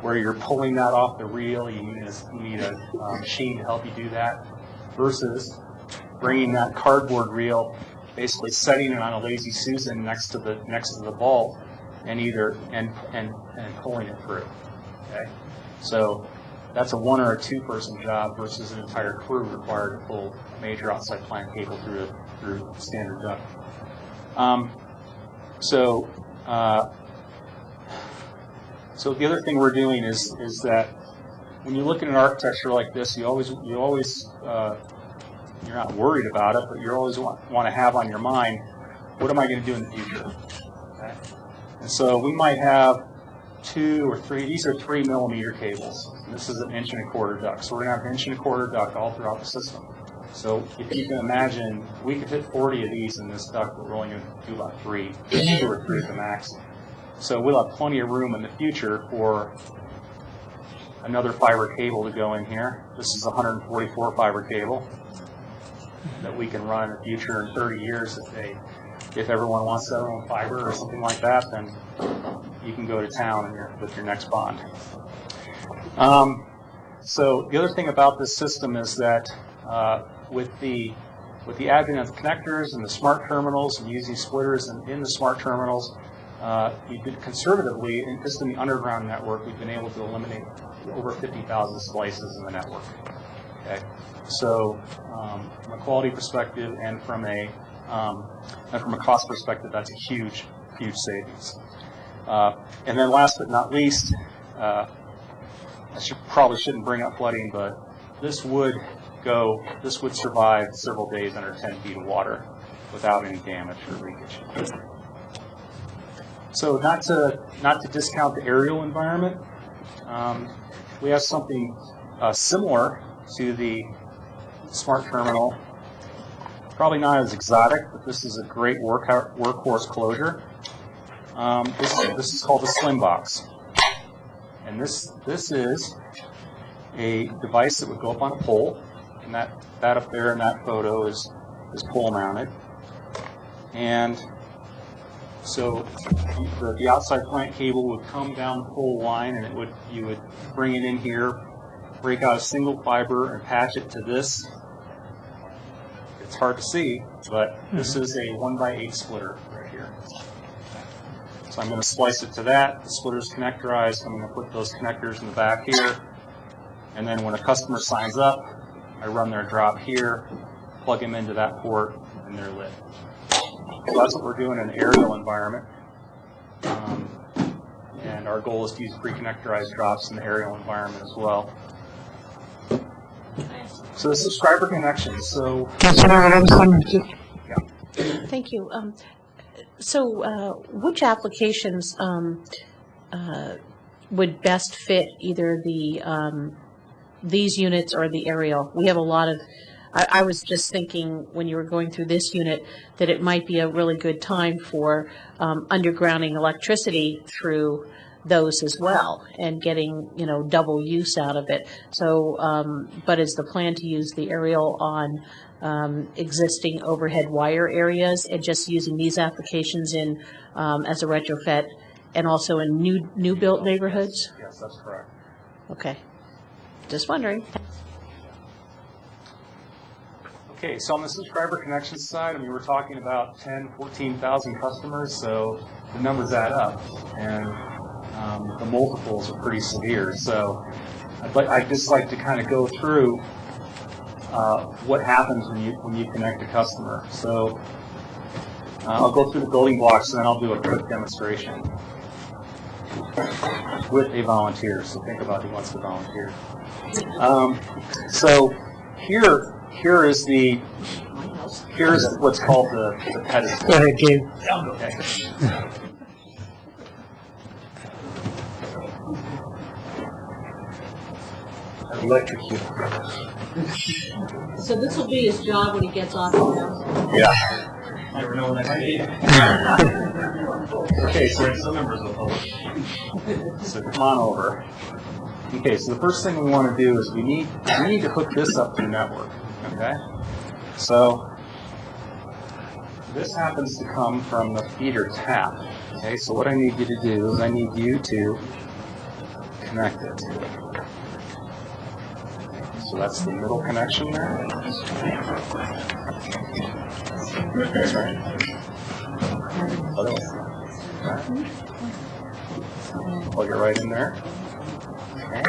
Speaker 10: where you're pulling that off the reel. You need a machine to help you do that, versus bringing that cardboard reel, basically setting it on a Lazy Susan next to the bolt, and pulling it through. Okay, so that's a 1 or a 2-person job versus an entire crew required to pull major outside plant cable through standard duct. So the other thing we're doing is that when you look at an architecture like this, you always you're not worried about it, but you always want to have on your mind, what am I going to do in the future? Okay. And so we might have 2 or 3. These are 3mm cables. This is an 1.25-inch duct. So we're going to have an 1.25-inch duct all throughout the system. So if you can imagine, we could fit 40 of these in this duct, but we're only going to do about 3, 2 or 3 at the max. So we'll have plenty of room in the future for another fiber cable to go in here. This is a 144 fiber cable that we can run in the future in 30 years. If everyone wants their own fiber or something like that, then you can go to town with your next bond. So the other thing about this system is that with the advent of the connectors and the smart terminals and using splitters in the smart terminals, we've been conservatively, just in the underground network, we've been able to eliminate over 50,000 slices in the network. Okay, so from a quality perspective and from a cost perspective, that's a huge savings. And then last but not least, I probably shouldn't bring up flooding, but this would survive several days under 10 feet of water without any damage or leakage. So not to discount the aerial environment, we have something similar to the smart terminal. Probably not as exotic, but this is a great workhorse closure. This is called a slim box, and this is a device that would go up on a pole, and that up there in that photo is pole mounted. And so the outside plant cable would come down the pole line, and you would bring it in here, break out a single fiber, and patch it to this. It's hard to see, but this is a 1x8 splitter right here. So I'm going to splice it to that. The splitter's connectorized. I'm going to put those connectors in the back here. And then when a customer signs up, I run their drop here, plug them into that port, and they're lit. So that's what we're doing in an aerial environment. And our goal is to use pre-connectorized drops in the aerial environment as well. So the subscriber connections. So
Speaker 11: Thank you. So which applications would best fit either these units or the aerial? We have a lot of, I was just thinking when you were going through this unit that it might be a really good time for undergrounding electricity through those as well and getting, double use out of it. So, but is the plan to use the aerial on existing overhead wire areas and just using these applications in as a retrofit and also in new built neighborhoods?
Speaker 10: yes, that's correct.
Speaker 11: Okay. Just wondering.
Speaker 10: Okay, so on the subscriber connection side, we're talking about 10,000, 14,000 customers, so the numbers add up, and the multiples are pretty severe. So I'd just like to kind of go through what happens when you connect a customer. So I'll go through the building blocks, and then I'll do a quick demonstration with a volunteer. So think about who wants to volunteer. So here's what's called the pedestal.
Speaker 5: Go ahead, Gabe.
Speaker 10: Okay. Electrocute.
Speaker 11: So this will be his job when he gets off the house?
Speaker 10: Yeah. Never know when that might be. Okay, so some members of the public. So come on over. Okay, so the first thing we want to do is we need to hook this up to the network. Okay? So this happens to come from the feeder tap. Okay, so what I need you to do is I need you to connect it. So that's the middle connection there. That's right. Other way. Okay. Plug it right in there. Okay.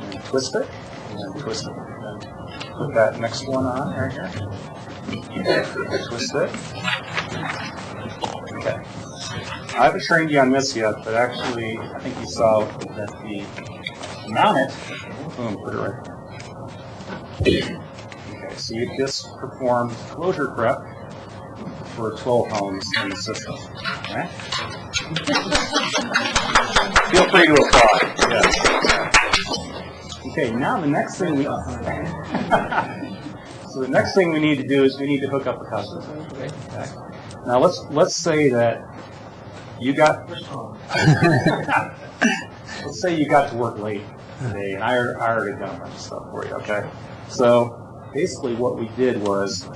Speaker 10: And twist it. And then twist it. And then put that next one on right here. Twist it. Okay. I haven't trained you on this yet, but actually, I think you saw that the mount it. Boom, put it right there. Okay, so you just performed closure prep for 12 homes in the system. Okay? Feel free to applaud. Yes. Okay, now the next thing so the next thing we need to do is we need to hook up the customer. Okay? Now let's say that you got let's say you got to work late today, and I already done a bunch of stuff for you. Okay, so basically what we did was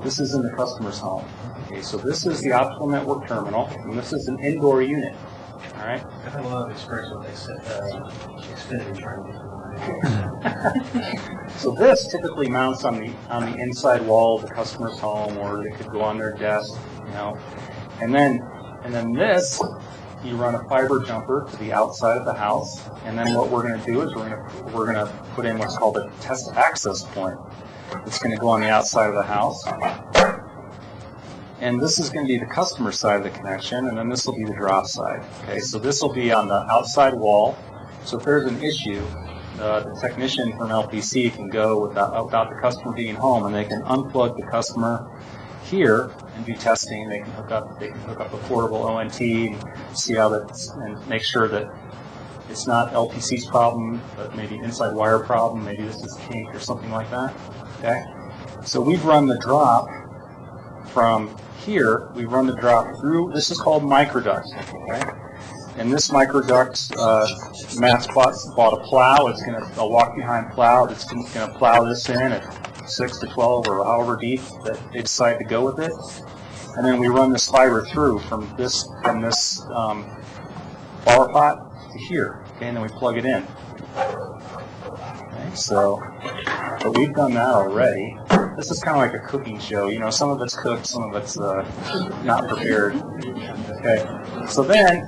Speaker 10: this is in the customer's home. Okay, so this is the optical network terminal, and this is an indoor unit. All All right.
Speaker 7: I have a lot of experience with Xfinity trying to
Speaker 10: So this typically mounts on the inside wall of the customer's home, or it could go on their desk, you know. And then this, you run a fiber jumper to the outside of the house, and then what we're going to do is we're going to put in what's called a test access point. It's going to go on the outside of the house, and this is going to be the customer side of the connection, and then this will be the drop side. Okay, so this will be on the outside wall. So if there's an issue, the technician from LPC can go without the customer being home, and they can unplug the customer here and do testing. They can hook up a portable ONT and see how and make sure that it's not LPC's problem, but maybe inside wire problem. Maybe this is kink or something like that. Okay, so we've run the drop from here. We run the drop through. This is called microduct. Okay. And this microduct, Matt's bought a plow. I'll walk behind plow. It's going to plow this in at 6 to 12 or however deep that they decide to go with it. And then we run this fiber through from this bar pot to here. Okay, and then we plug it in. Okay, so, but we've done that already. This is kind of like a cooking show. You know, some of it's cooked, some of it's not prepared. Okay, so then,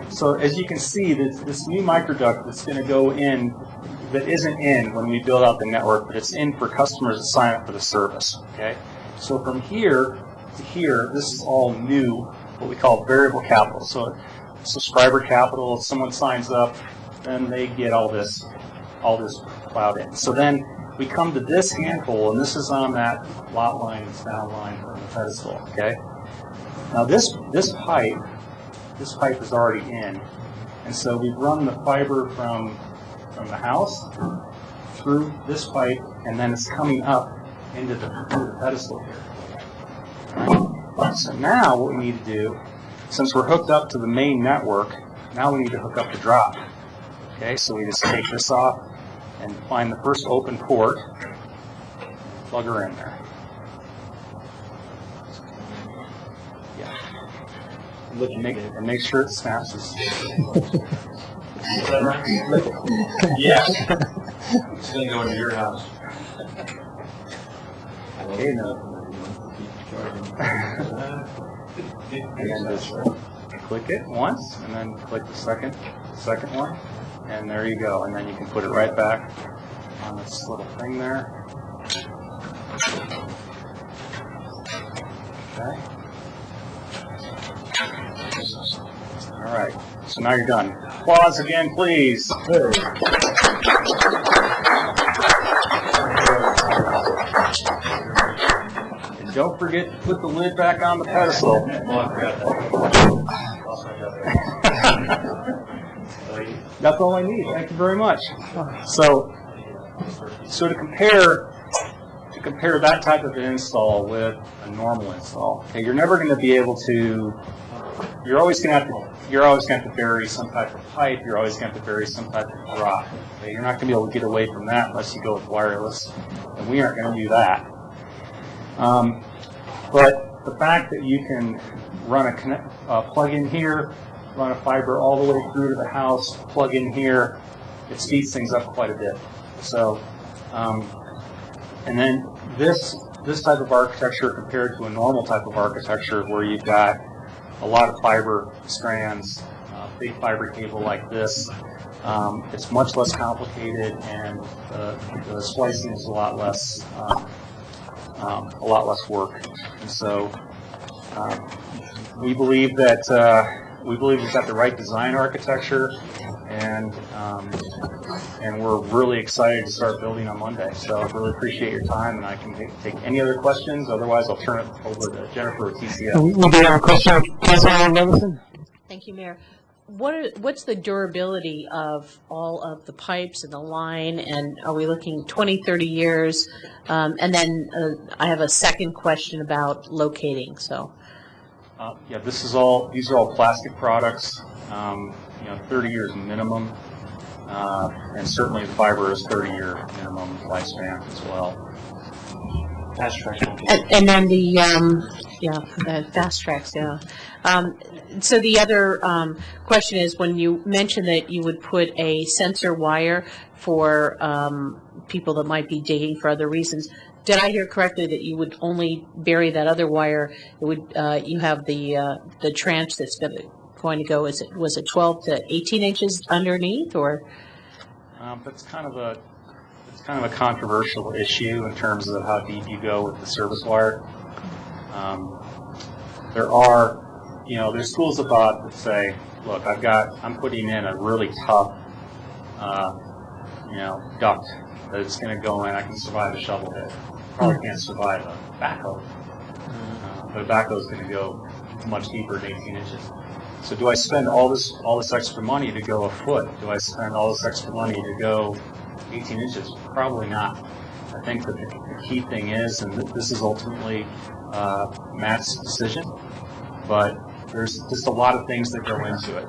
Speaker 10: so as you can see, this new microduct that's going to go in, that isn't in when we build out the network, but it's in for customers to sign up for the service. Okay, so from here to here, this is all new, what we call variable capital. So subscriber capital, if someone signs up, then they get all this plowed in. So then we come to this handful, and this is on that lot line and sound line from the pedestal. Okay. Now this pipe is already in, and so we've run the fiber from the house through this pipe, and then it's coming up into the pedestal here. Right. So now what we need to do, since we're hooked up to the main network, now we need to hook up the drop. Okay, so we just take this off and find the first open port, plug her in there. Yeah. Look and make sure it snaps.
Speaker 7: Yeah. It's going to go into your house.
Speaker 10: Okay, now. And just click it once, and then click the second one, and there you go. And then you can put it right back on this little thing there. Okay. All right. So now you're done. Applause again, please. And don't forget to put the lid back on the pedestal. That's all I need. Thank you very much. So to compare that type of an install with a normal install, okay, you're never going to be able to. You're always going to have to bury some type of pipe. You're always going to have to bury some type of drop. Okay? You're not going to be able to get away from that unless you go with wireless, and we aren't going to do that. But the fact that you can run a plug in here, run a fiber all the way through to the house, plug in here, it speeds things up quite a bit. So, and then this type of architecture compared to a normal type of architecture where you've got a lot of fiber strands, big fiber cable like this, it's much less complicated, and the splicing is a lot less work. And so we believe that we've got the right design architecture, and we're really excited to start building on Monday. So I really appreciate your time, and I can take any other questions. Otherwise, I'll turn it over to Jennifer with TCF.
Speaker 5: We do have a question, President Levinson.
Speaker 11: Thank you, Mayor. What's the durability of all of the pipes and the line, and are we looking 20, 30 years? And then I have a second question about locating. So.
Speaker 10: Yeah, these are all plastic products. 30 years minimum, and certainly the fiber is 30-year minimum lifespan as well.
Speaker 11: And then the fast tracks, yeah. So the other question is, when you mentioned that you would put a sensor wire for people that might be digging for other reasons, did I hear correctly that you would only bury that other wire? It would you have the tranche that's going to go? Was it 12 to 18 inches underneath, or?
Speaker 10: That's kind of a controversial issue in terms of how deep you go with the service wire. There's schools of thought that say, look, I'm putting in a really tough, duct that it's going to go in. I can survive a shovel hit. Probably can't survive a backhoe. But a backhoe is going to go much deeper than 18 inches. So do I spend all this extra money to go a foot? Do I spend all this extra money to go 18 inches? Probably not. I think that the key thing is, and this is ultimately Matt's decision, but there's just a lot of things that go into it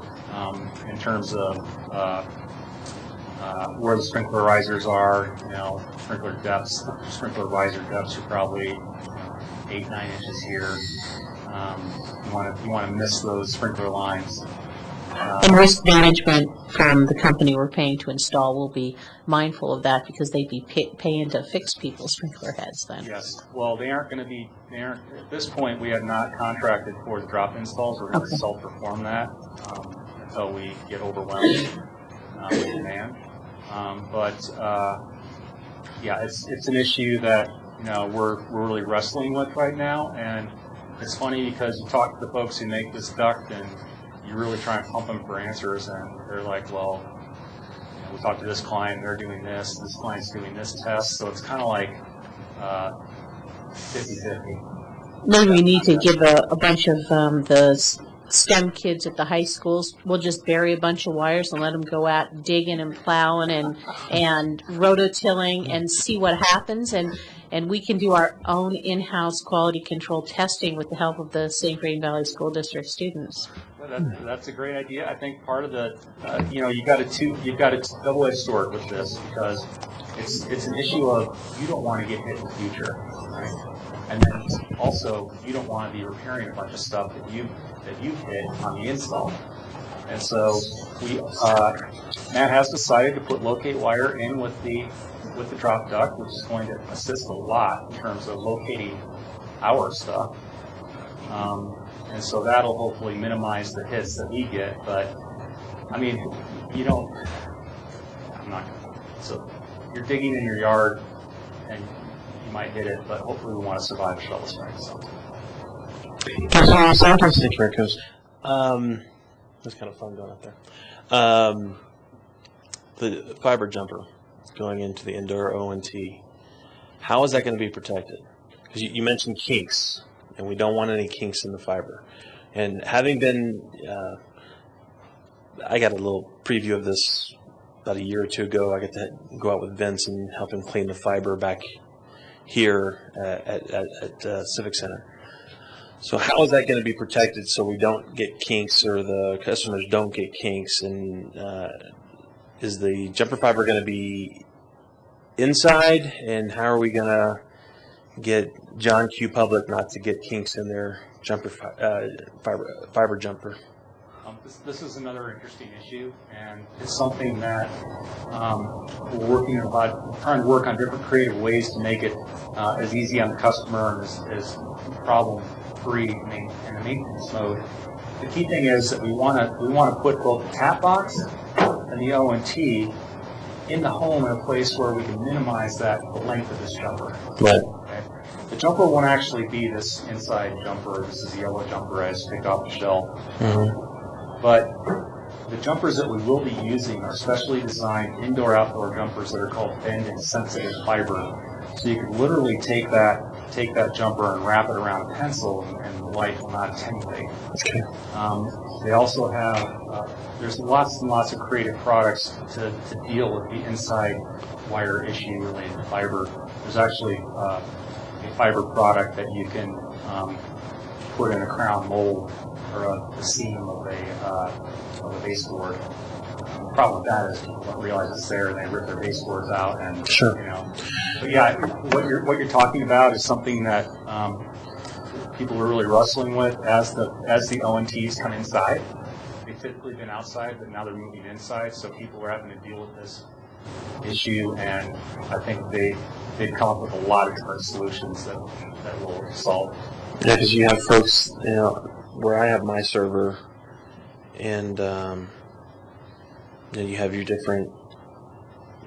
Speaker 10: in terms of where the sprinkler risers are, sprinkler depths. Sprinkler riser depths are probably 8-9 inches here. You want to miss those sprinkler lines.
Speaker 11: And risk management from the company we're paying to install will be mindful of that, because they'd be paying to fix people's sprinkler heads then.
Speaker 10: Yes. Well, at this point, we have not contracted for the drop installs. We're going to self-perform that until we get overwhelmed with demand. It's an issue that we're really wrestling with right now, and it's funny because you talk to the folks who make this duct and you really try and pump them for answers, and they're like, well, we talked to this client, they're doing this client's doing this test, so it's kind of like 50-50.
Speaker 11: Maybe we need to give a bunch of the STEM kids at the high schools, we'll just bury a bunch of wires and let them go out digging and plowing and rototilling and see what happens, and we can do our own in-house quality control testing with the help of the St. Green Valley School District students.
Speaker 10: Well, that's a great idea. I think part of the, you've got a double-edged sword with this, because it's an issue of you don't want to get hit in the future, right? And then also you don't want to be repairing a bunch of stuff that you've hit on the install. And so Matt has decided to put locate wire in with the drop duct, which is going to assist a lot in terms of locating our stuff. And so that'll hopefully minimize the hits that we get. But I mean, so you're digging in your yard and you might hit it, but hopefully we want to survive a shovel strike. So.
Speaker 8: That's kind of fun going up there. The fiber jumper going into the indoor ONT, how is that going to be protected? Because you mentioned kinks, and we don't want any kinks in the fiber. And having been, I got a little preview of this about a year or two ago. I got to go out with Vince and help him clean the fiber back here at Civic Center. So how is that going to be protected so we don't get kinks, or the customers don't get kinks? And is the jumper fiber going to be inside? And how are we going to get John Q. Public not to get kinks in their jumper fiber jumper?
Speaker 10: This is another interesting issue, and it's something that we're working about, trying to work on different creative ways to make it as easy on the customer and as problem-free in the maintenance mode. The key thing is that we want to put both the tap box and the ONT in the home in a place where we can minimize the length of this jumper.
Speaker 8: Right.
Speaker 10: Okay? The jumper won't actually be this inside jumper. This is the yellow jumper I just picked off the shelf.
Speaker 8: Mm-hmm.
Speaker 10: But the jumpers that we will be using are specially designed indoor-outdoor jumpers that are called bend and sensitive fiber. So you can literally take that jumper and wrap it around a pencil, and the light will not attenuate.
Speaker 8: Okay.
Speaker 10: They also have, there's lots and lots of creative products to deal with the inside wire issue related to fiber. There's actually a fiber product that you can put in a crown mold or a seam of a baseboard. The problem with that is people don't realize it's there, and they rip their baseboards out, and
Speaker 8: sure.
Speaker 10: But yeah, what you're talking about is something that people are really wrestling with as the ONTs come inside. They've typically been outside, but now they're moving inside, so people are having to deal with this issue, and I think they've come up with a lot of different solutions that will solve.
Speaker 8: Yeah, because you have folks, where I have my server, and you have your different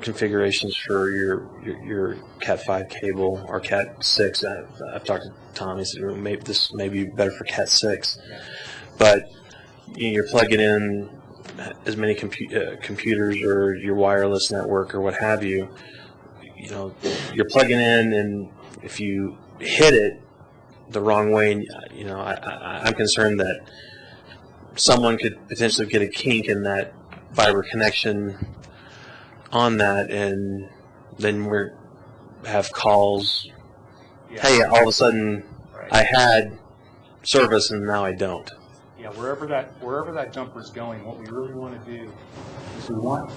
Speaker 8: configurations for your Cat 5 cable or Cat 6. I've talked to Tom. He said maybe this may be better for Cat 6, but you're plugging in as many computers or your wireless network or what have you. You're plugging in, and if you hit it the wrong way, I'm concerned that someone could potentially get a kink in that fiber connection on that, and then we have calls.
Speaker 10: Yeah.
Speaker 8: Hey, all of a sudden, right, I had service and now I don't.
Speaker 10: Yeah, wherever that jumper's going, what we really want to do is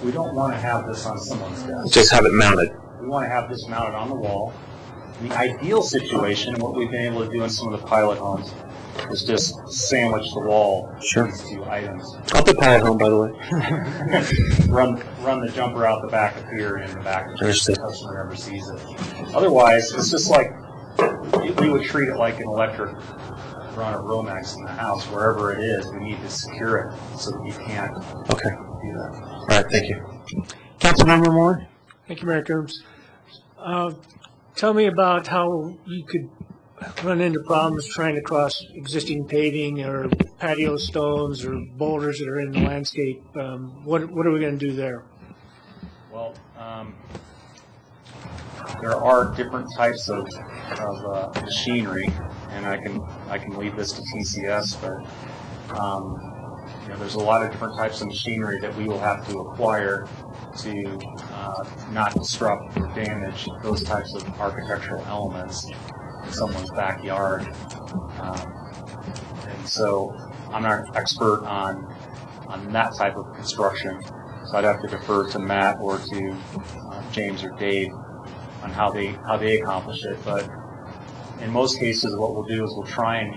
Speaker 10: we don't want to have this on someone's desk.
Speaker 8: Just have it mounted.
Speaker 10: We want to have this mounted on the wall. In the ideal situation, what we've been able to do in some of the pilot homes is just sandwich the wall with these two items.
Speaker 8: I'll put pilot home, by the way.
Speaker 10: run the jumper out the back of here and in the back, so the customer never sees it. Otherwise, it's just like we would treat it like an electric run of Romex in the house. Wherever it is, we need to secure it so that you can't do that.
Speaker 8: All right, thank you.
Speaker 5: Councilmember Moore. Thank you, Mayor Coombs. Tell me about how you could run into problems trying to cross existing paving or patio stones or boulders that are in the landscape. What are we going to do there?
Speaker 10: Well, there are different types of machinery, and I can leave this to TCS, but there's a lot of different types of machinery that we will have to acquire to not disrupt or damage those types of architectural elements in someone's backyard. And so I'm not an expert on that type of construction, so I'd have to defer to Matt or to James or Dave on how they accomplish it. But in most cases, what we'll do is we'll try and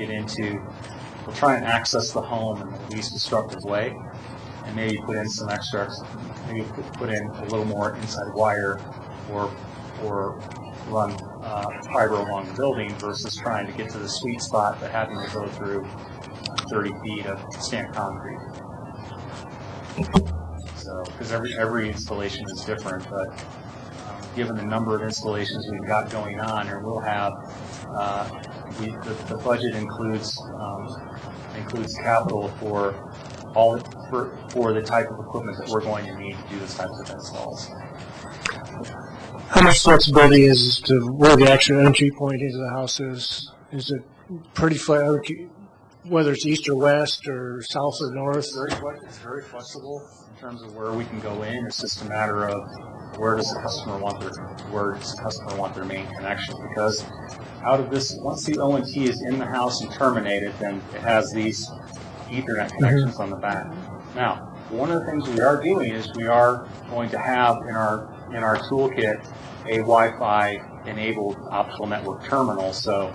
Speaker 10: access the home in the least destructive way, and maybe put in some extras, maybe put in a little more inside wire or run fiber along the building versus trying to get to the sweet spot but having to go through 30 feet of stamped concrete. So, because every installation is different, but given the number of installations we've got going on, or we'll have, the budget includes capital for the type of equipment that we're going to need to do this types of installs.
Speaker 5: How much flexibility is as to where the actual entry point into the house is? Is it pretty flat, whether it's east or west or south or north?
Speaker 10: It's very flexible in terms of where we can go in. It's just a matter of where does the customer want their main connection? Because out of this, once the ONT is in the house and terminated, then it has these Ethernet connections on the back. Now, one of the things we are doing is we are going to have in our toolkit a Wi-Fi enabled optical network terminal. So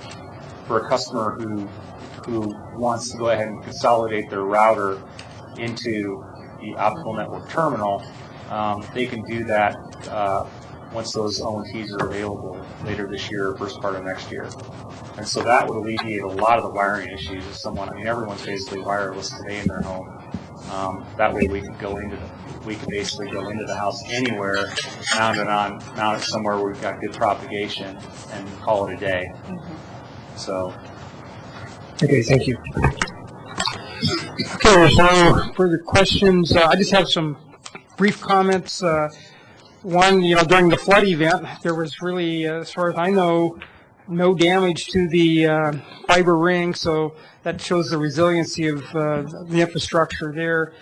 Speaker 10: for a customer who wants to go ahead and consolidate their router into the optical network terminal, they can do that once those ONTs are available later this year or first part of next year. And so that would alleviate a lot of the wiring issues if everyone's basically wireless today in their home. That way we could basically go into the house anywhere, mount it somewhere where we've got good propagation, and call it a day. So.
Speaker 5: Okay, thank you. Okay, there's no further questions. I just have some brief comments. One, during the flood event, there was really, as far as I know, no damage to the fiber ring, so that shows the resiliency of the infrastructure there.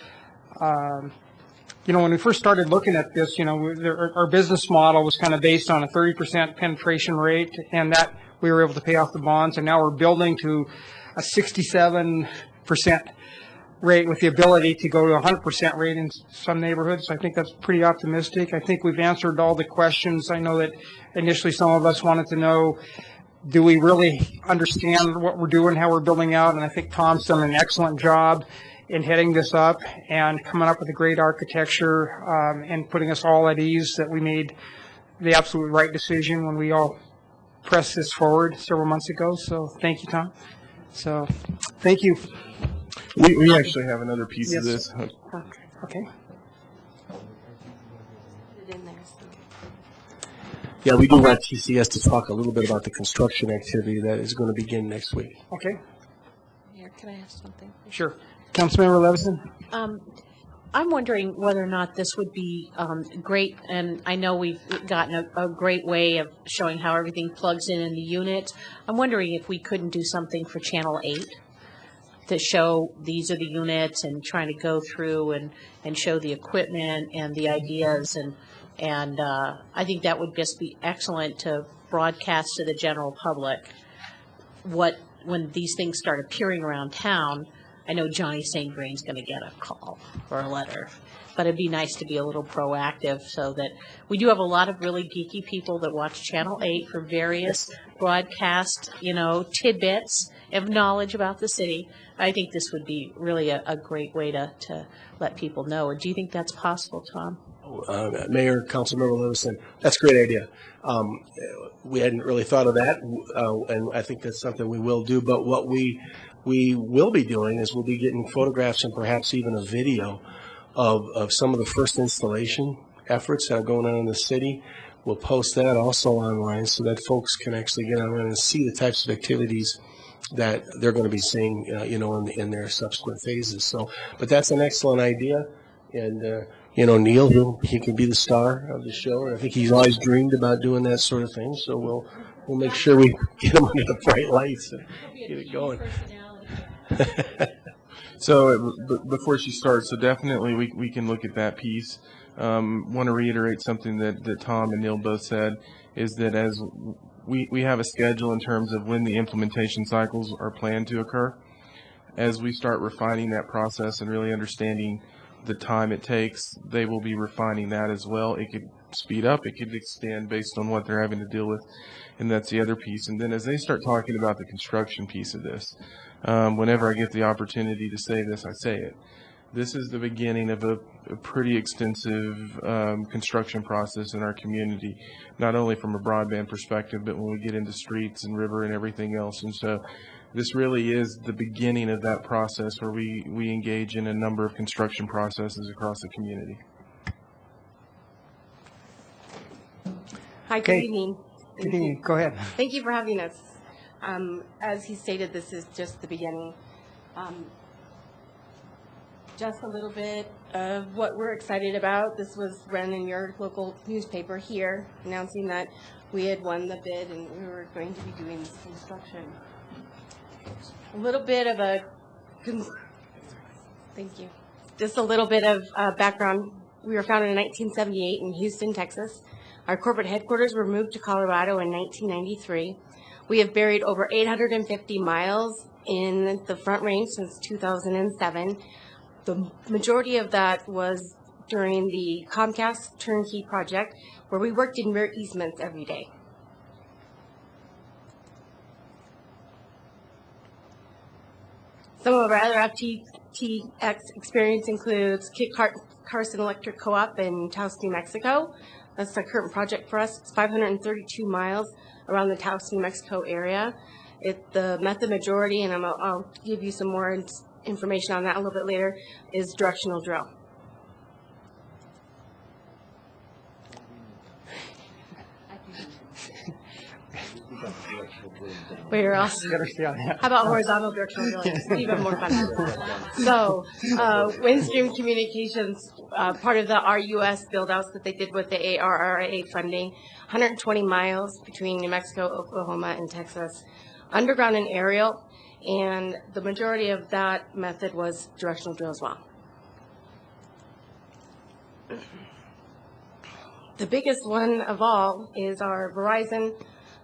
Speaker 5: When we first started looking at this, our business model was kind of based on a 30% penetration rate, and that we were able to pay off the bonds, and now we're building to a 67% rate with the ability to go to a 100% rate in some neighborhoods. I think that's pretty optimistic. I think we've answered all the questions. I know that initially some of us wanted to know
Speaker 1: do we really understand what we're doing, how we're building out? And I think Tom's done an excellent job in heading this up and coming up with a great architecture and putting us all at ease that we made the absolute right decision when we all pressed this forward several months ago. So thank you, Tom. So thank you.
Speaker 12: We actually have another piece of
Speaker 1: Yes.
Speaker 12: this.
Speaker 1: Okay.
Speaker 7: Yeah, we do want TCS to talk a little bit about the construction activity that is going to begin next week.
Speaker 1: Okay.
Speaker 11: Mayor, can I ask something?
Speaker 1: Sure. Councilmember Levison?
Speaker 11: I'm wondering whether or not this would be great, and I know we've gotten a great way of showing how everything plugs in the unit. I'm wondering if we couldn't do something for Channel 8 to show these are the units and trying to go through and show the equipment and the ideas, and I think that would just be excellent to broadcast to the general public when these things start appearing around town. I know Johnny St. Grain's going to get a call or a letter, but it'd be nice to be a little proactive so that we do have a lot of really geeky people that watch Channel 8 for various broadcast, tidbits of knowledge about the city. I think this would be really a great way to let people know. Do you think that's possible, Tom?
Speaker 7: Mayor, Councilmember Levison, that's a great idea. We hadn't really thought of that, and I think that's something we will do. But what we will be doing is we'll be getting photographs and perhaps even a video of some of the first installation efforts that are going on in the city. We'll post that also online so that folks can actually get online and see the types of activities that they're going to be seeing, in their subsequent phases. So, but that's an excellent idea, and Neil, he can be the star of the show, and I think he's always dreamed about doing that sort of thing. So we'll make sure we get him under the bright lights and get it going.
Speaker 12: So before she starts, so definitely we can look at that piece. Want to reiterate something that Tom and Neil both said, is that as we have a schedule in terms of when the implementation cycles are planned to occur. As we start refining that process and really understanding the time it takes, they will be refining that as well. It could speed up, it could extend based on what they're having to deal with, and that's the other piece. And then as they start talking about the construction piece of this, whenever I get the opportunity to say this, I say it. This is the beginning of a pretty extensive construction process in our community, not only from a broadband perspective, but when we get into streets and river and everything else. And so this really is the beginning of that process where we engage in a number of construction processes across the community.
Speaker 13: Hi, good evening.
Speaker 1: Good evening. Go ahead.
Speaker 13: Thank you for having us. As he stated, this is just the beginning. Just a little bit of what we're excited about. This was run in your local newspaper here, announcing that we had won the bid and we were going to be doing this construction. A little bit of thank you. Just a little bit of background. We were founded in 1978 in Houston, Texas. Our corporate headquarters were moved to Colorado in 1993. We have buried over 850 miles in the Front Range since 2007. The majority of that was during the Comcast turnkey project, where we worked in rear easements every day. Some of our other FTTX experience includes Kit Carson Electric Co-op in Taos, New Mexico. That's a current project for us. It's 532 miles around the Taos, New Mexico area. The method majority, and I'll give you some more information on that a little bit later, is directional drill. Where else? How about horizontal directional drilling? It's even more fun. So, Windstream Communications, part of the RUS build-outs that they did with the ARRA funding, 120 miles between New Mexico, Oklahoma, and Texas, underground and aerial, and the majority of that method was directional drill as well. The biggest one of all is our Verizon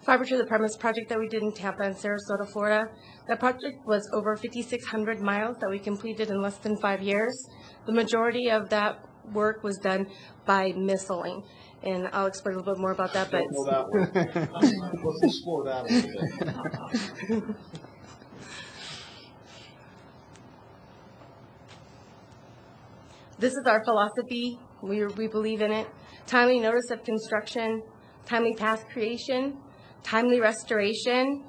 Speaker 13: Fiber to the Premise project that we did in Tampa and Sarasota, Florida. That project was over 5,600 miles that we completed in less than 5 years. The majority of that work was done by missiling. and I'll explain a little bit more about that. But
Speaker 7: Don't know that one. Let's explore that a little bit.
Speaker 13: This is our philosophy. We believe in it. Timely notice of construction, timely task creation, timely restoration,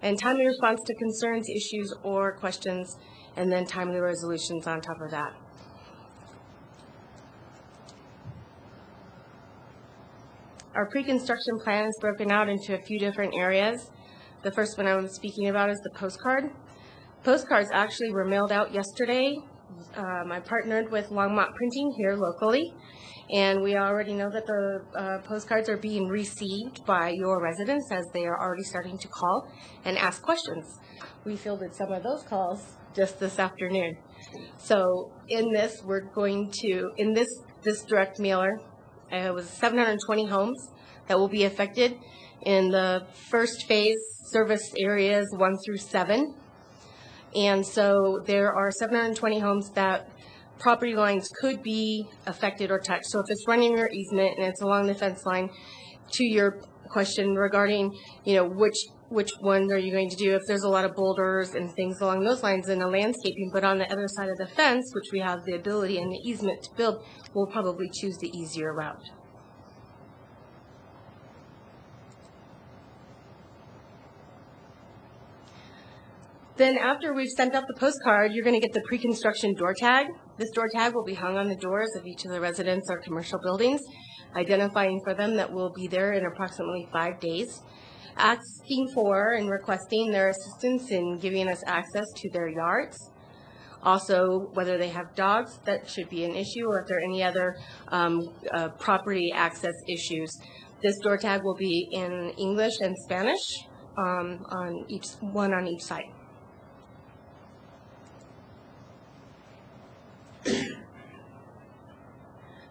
Speaker 13: and timely response to concerns, issues, or questions, and then timely resolutions on top of that. Our pre-construction plan is broken out into a few different areas. The first one I was speaking about is the postcard. Postcards actually were mailed out yesterday. I partnered with Longmont Printing here locally, and we already know that the postcards are being received by your residents as they are already starting to call and ask questions. We fielded some of those calls just this afternoon. So in this, we're going to, in this direct mailer, it was 720 homes that will be affected in the first phase service areas 1 through 7. And so there are 720 homes that property lines could be affected or touched. So if it's running your easement and it's along the fence line, to your question regarding, which one are you going to do if there's a lot of boulders and things along those lines in the landscaping, but on the other side of the fence, which we have the ability and the easement to build, we'll probably choose the easier route. Then after we've sent out the postcard, you're going to get the pre-construction door tag. This door tag will be hung on the doors of each of the residents or commercial buildings, identifying for them that we'll be there in approximately 5 days, asking for and requesting their assistance in giving us access to their yards. Also, whether they have dogs, that should be an issue, or if there are any other property access issues. This door tag will be in English and Spanish, on each side.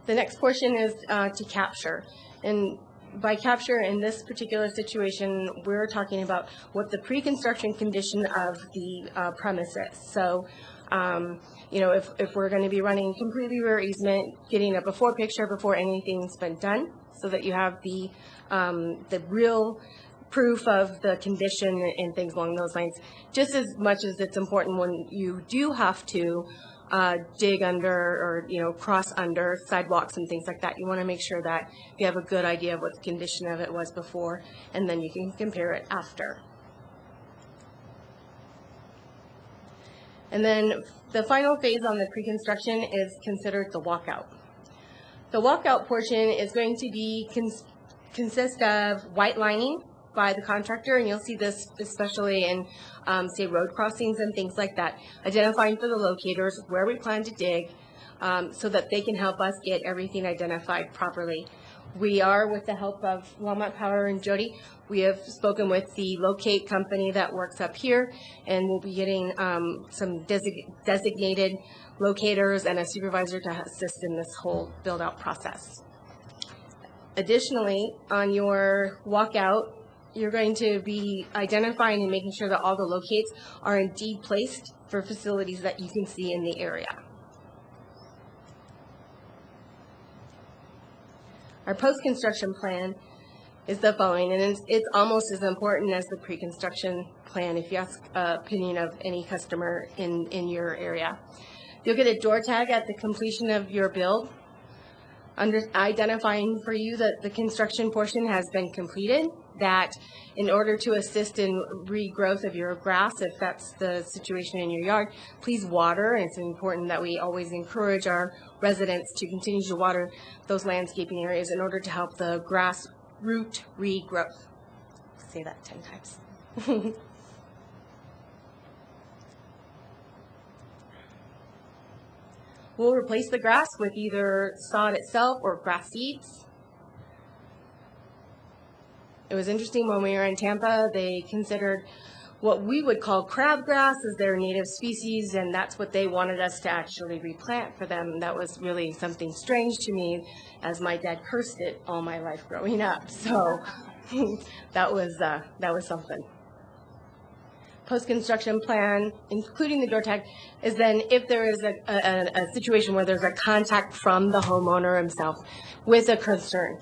Speaker 13: The next portion is to capture. And by capture, in this particular situation, we're talking about what the pre-construction condition of the premise is. So, if we're going to be running completely rear easement, getting a before picture before anything's been done, so that you have the real proof of the condition and things along those lines. Just as much as it's important when you do have to dig under or cross under sidewalks and things like that. You want to make sure that you have a good idea of what the condition of it was before, and then you can compare it after. And then the final phase on the pre-construction is considered the walkout. The walkout portion is going to be consist of white lining by the contractor, and you'll see this especially in, say, road crossings and things like that, identifying for the locators where we plan to dig so that they can help us get everything identified properly. We are, with the help of Longmont Power and Jody, we have spoken with the locate company that works up here, and we'll be getting some designated locators and a supervisor to assist in this whole build-out process. Additionally, on your walkout, you're going to be identifying and making sure that all the locates are indeed placed for facilities that you can see in the area. Our post-construction plan is the following, and it's almost as important as the pre-construction plan if you ask opinion of any customer in your area. You'll get a door tag at the completion of your build, identifying for you that the construction portion has been completed, that in order to assist in regrowth of your grass, if that's the situation in your yard, please water. And it's important that we always encourage our residents to continue to water those landscaping areas in order to help the grass root regrowth. Say that 10 times. We'll replace the grass with either sod itself or grass seeds. It was interesting when we were in Tampa, they considered what we would call crabgrass as their native species, and that's what they wanted us to actually replant for them. That was really something strange to me, as my dad cursed it all my life growing up. So that was something. Post-construction plan, including the door tag, is then if there is a situation where there's a contact from the homeowner himself with a concern.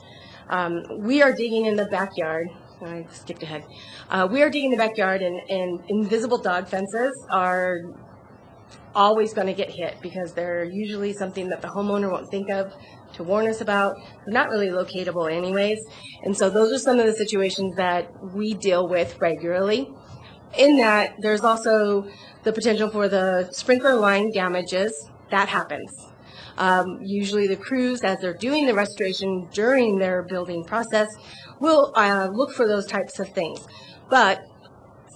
Speaker 13: We are digging in the backyard. I skipped ahead. We are digging in the backyard, and invisible dog fences are always going to get hit because they're usually something that the homeowner won't think of to warn us about. They're not really locatable anyways. And so those are some of the situations that we deal with regularly. In that, there's also the potential for the sprinkler line damages. That happens. Usually the crews, as they're doing the restoration during their building process, will look for those types of things. But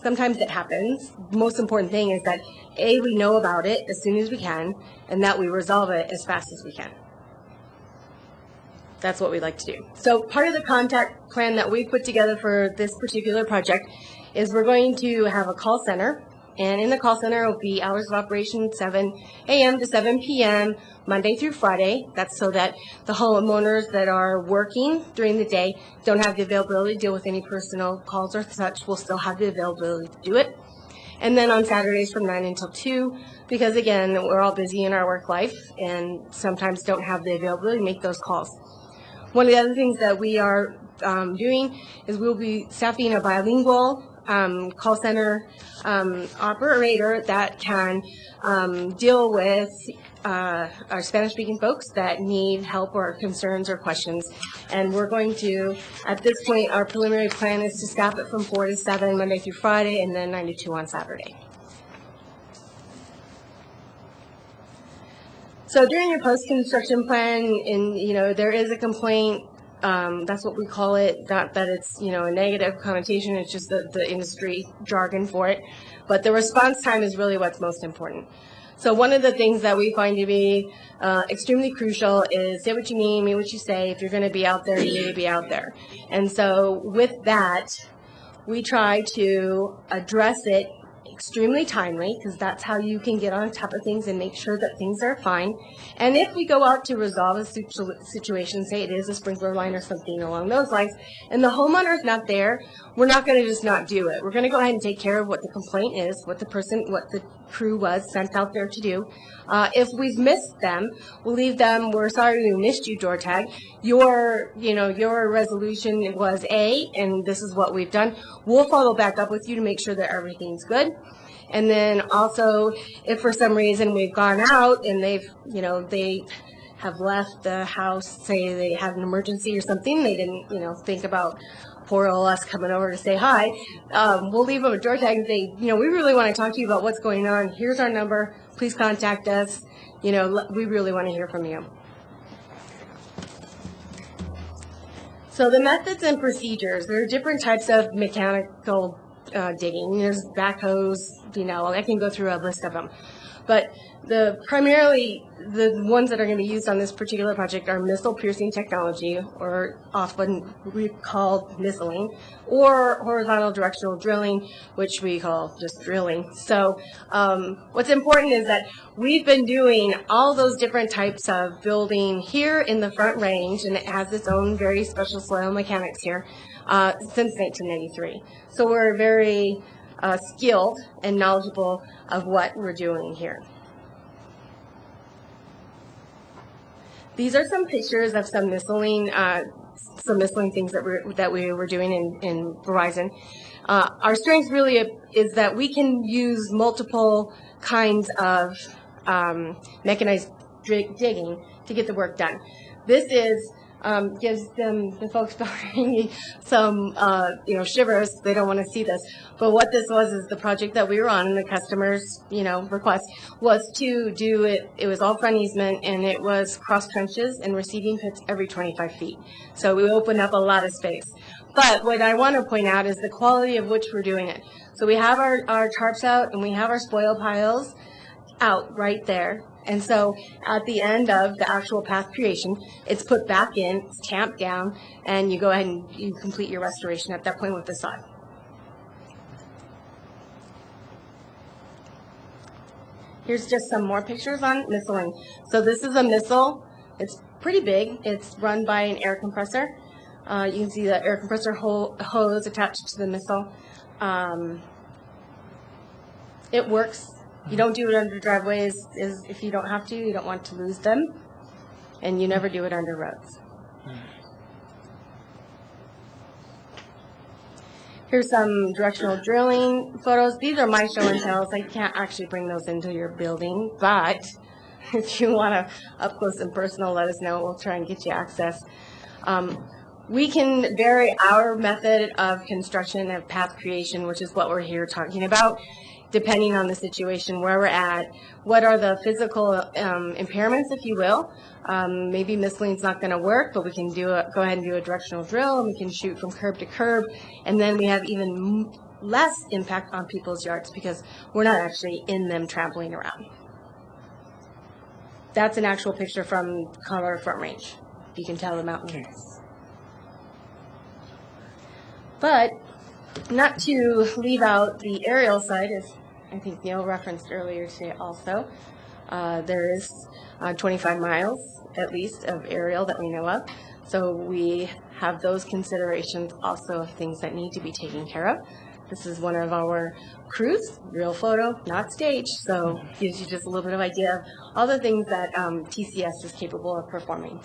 Speaker 13: sometimes it happens. The most important thing is that, A, we know about it as soon as we can, and that we resolve it as fast as we can. That's what we like to do. So part of the contact plan that we put together for this particular project is we're going to have a call center. And in the call center will be hours of operation 7 a.m. to 7 p.m. Monday through Friday. That's so that the homeowners that are working during the day don't have the availability to deal with any personal calls or such. Will still have the availability to do it. And then on Saturdays from 9 until 2, because again, we're all busy in our work life and sometimes don't have the availability to make those calls. One of the other things that we are doing is we'll be staffing a bilingual call center operator that can deal with our Spanish-speaking folks that need help or concerns or questions. And we're going to, at this point, our preliminary plan is to staff it from 4 to 7 Monday through Friday, and then 9 to 2 on Saturday. So during your post-construction plan, there is a complaint. That's what we call it. Not that it's, a negative connotation. It's just the industry jargon for it. But the response time is really what's most important. So one of the things that we find to be extremely crucial is say what you mean, mean what you say. If you're going to be out there, you need to be out there. And so with that, we try to address it extremely timely, because that's how you can get on top of things and make sure that things are fine. And if we go out to resolve a situation, say it is a sprinkler line or something along those lines, and the homeowner's not there, we're not going to just not do it. We're going to go ahead and take care of what the complaint is, what the crew was sent out there to do. If we've missed them, we'll leave them. We're sorry we missed you, door tag. Your resolution was A, and this is what we've done. We'll follow back up with you to make sure that everything's good. And then also, if for some reason we've gone out and they have left the house, say they had an emergency or something, they didn't, think about poor old us coming over to say hi, we'll leave them a door tag and say, we really want to talk to you about what's going on. Here's our number. Please contact us. We really want to hear from you. So the methods and procedures, there are different types of mechanical digging. There's backhoes, I can go through a list of them. But primarily the ones that are going to be used on this particular project are missile piercing technology, or often we call missiling, or horizontal directional drilling, which we call just drilling. So what's important is that we've been doing all those different types of building here in the Front Range, and it has its own very special soil mechanics here, since 1993. So we're very skilled and knowledgeable of what we're doing here. These are some pictures of some missiling things that we were doing in Verizon. Our strength really is that we can use multiple kinds of mechanized digging to get the work done. This gives the folks behind me some shivers. They don't want to see this, but what this was is the project that we were on, and the customer's request was to do it. It was all front easement, and it was cross trenches and receiving pits every 25 feet. So we opened up a lot of space. But what I want to point out is the quality of which we're doing it. So we have our tarps out, and we have our spoil piles out right there. And so at the end of the actual path creation, it's put back in, it's tamped down, and you go ahead and you complete your restoration at that point with the sod. Here's just some more pictures on missiling. So this is a missile. It's pretty big. It's run by an air compressor. You can see the air compressor hose attached to the missile. It works. You don't do it under driveways if you don't have to. You don't want to lose them. And you never do it under roads. Here's some directional drilling photos. These are my show and tells. I can't actually bring those into your building, but if you want to up close and personal, let us know. We'll try and get you access. We can vary our method of construction of path creation, which is what we're here talking about, depending on the situation, where we're at, what are the physical impairments, if you will. Maybe Miss-Lean's not going to work, but we can go ahead and do a directional drill, and we can shoot from curb to curb, and then we have even less impact on people's yards because we're not actually in them trampling around. That's an actual picture from Colorado Front Range. You can tell the mountains. But not to leave out the aerial side, as I think Neil referenced earlier today also, there is 25 miles at least of aerial that we know of. So we have those considerations also of things that need to be taken care of. This is one of our crews, real photo, not staged, so gives you just a little bit of idea of all the things that TCS is capable of performing.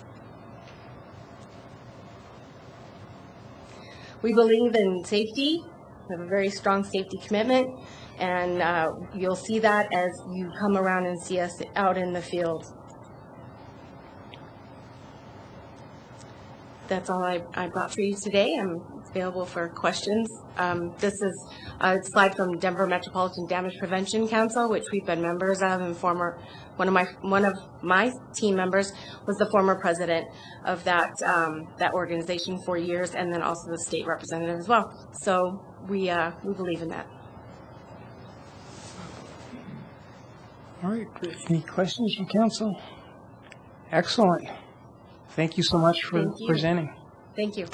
Speaker 13: We believe in safety. We have a very strong safety commitment, and you'll see that as you come around and see us out in the field. That's all I brought for you today. I'm available for questions. This is a slide from Denver Metropolitan Damage Prevention Council, which we've been members of, and one of my team members was the former president of that organization for years, and then also the state representative as well. So we believe in that.
Speaker 1: All right. Any questions from council? Excellent. Thank you so much for presenting.
Speaker 13: Thank you.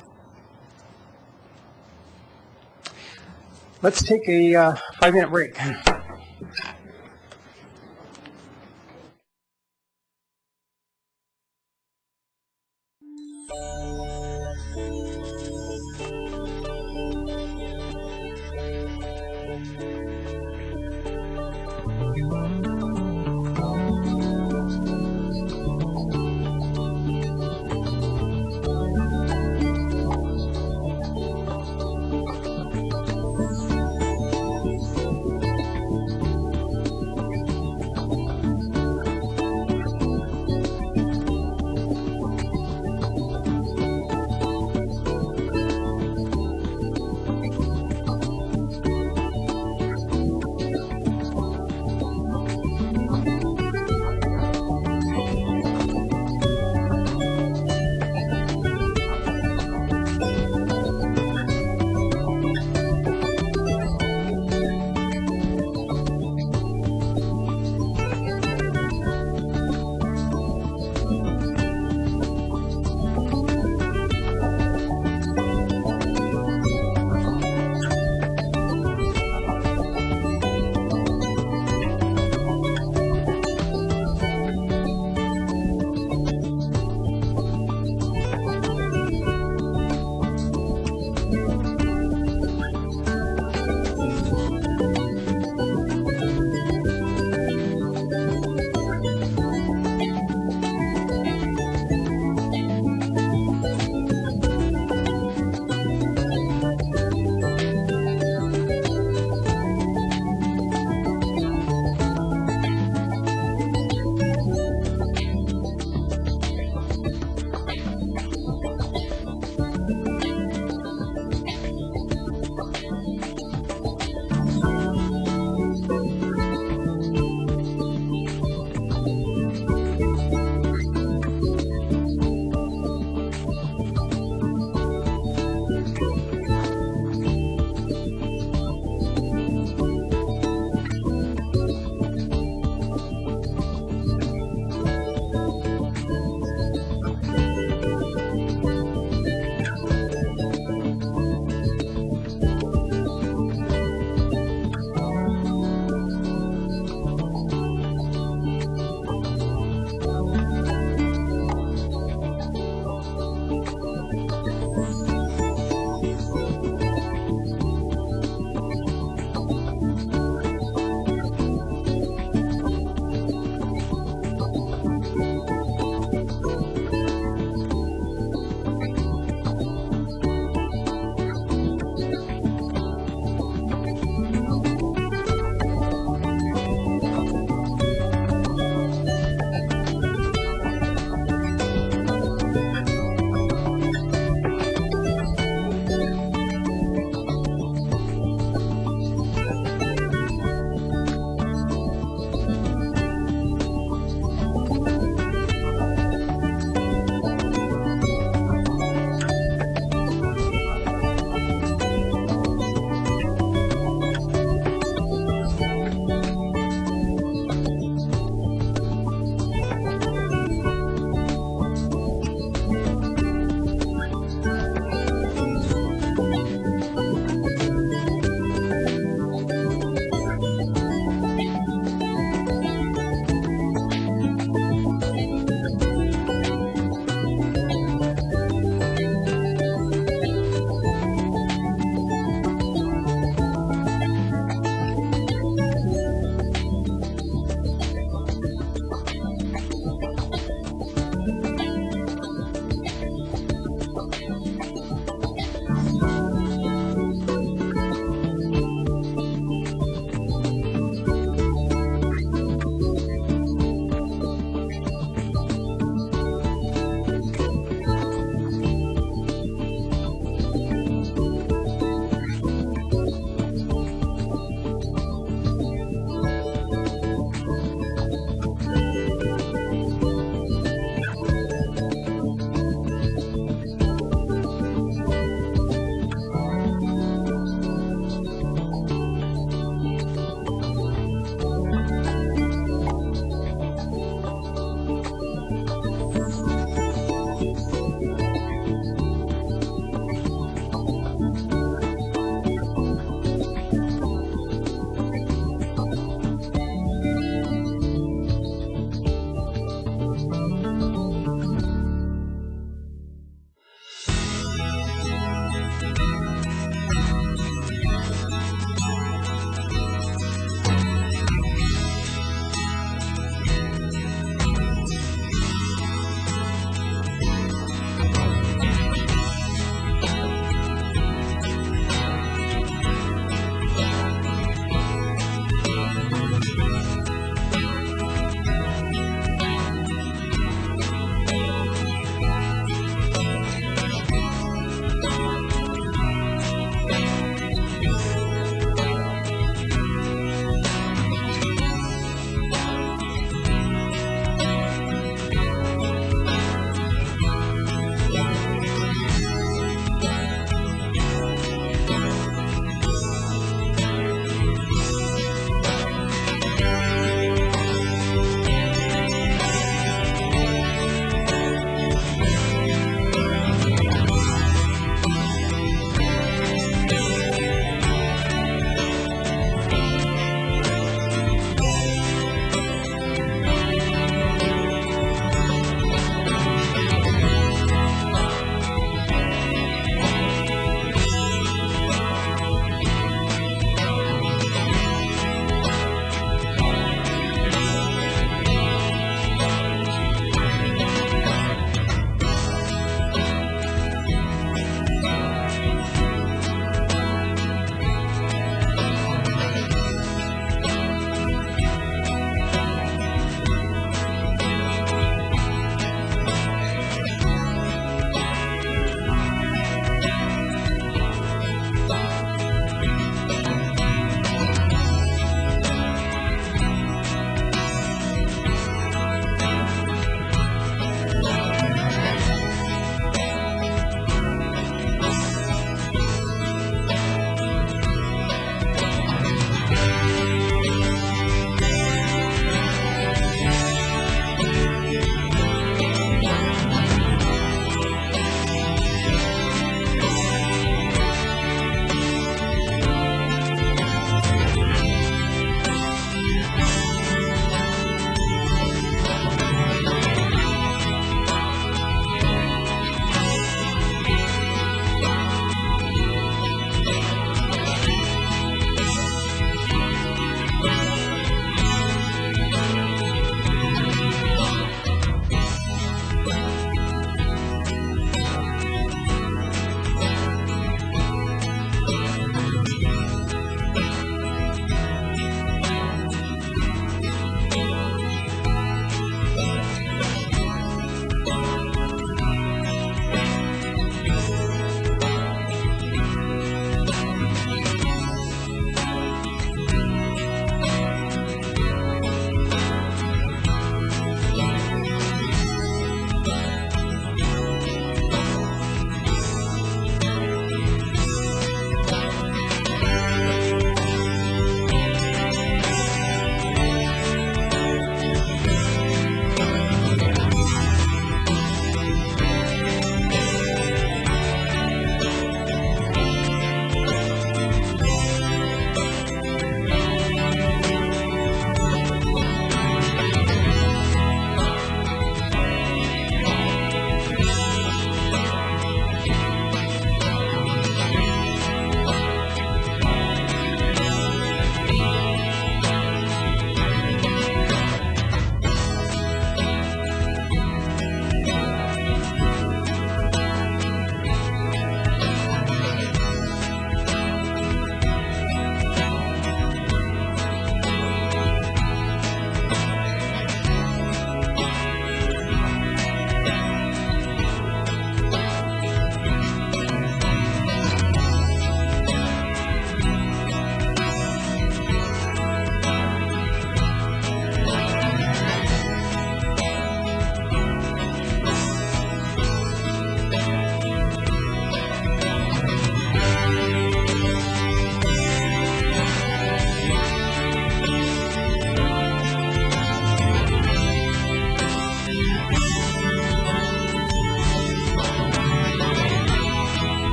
Speaker 1: Let's take a 5-minute break.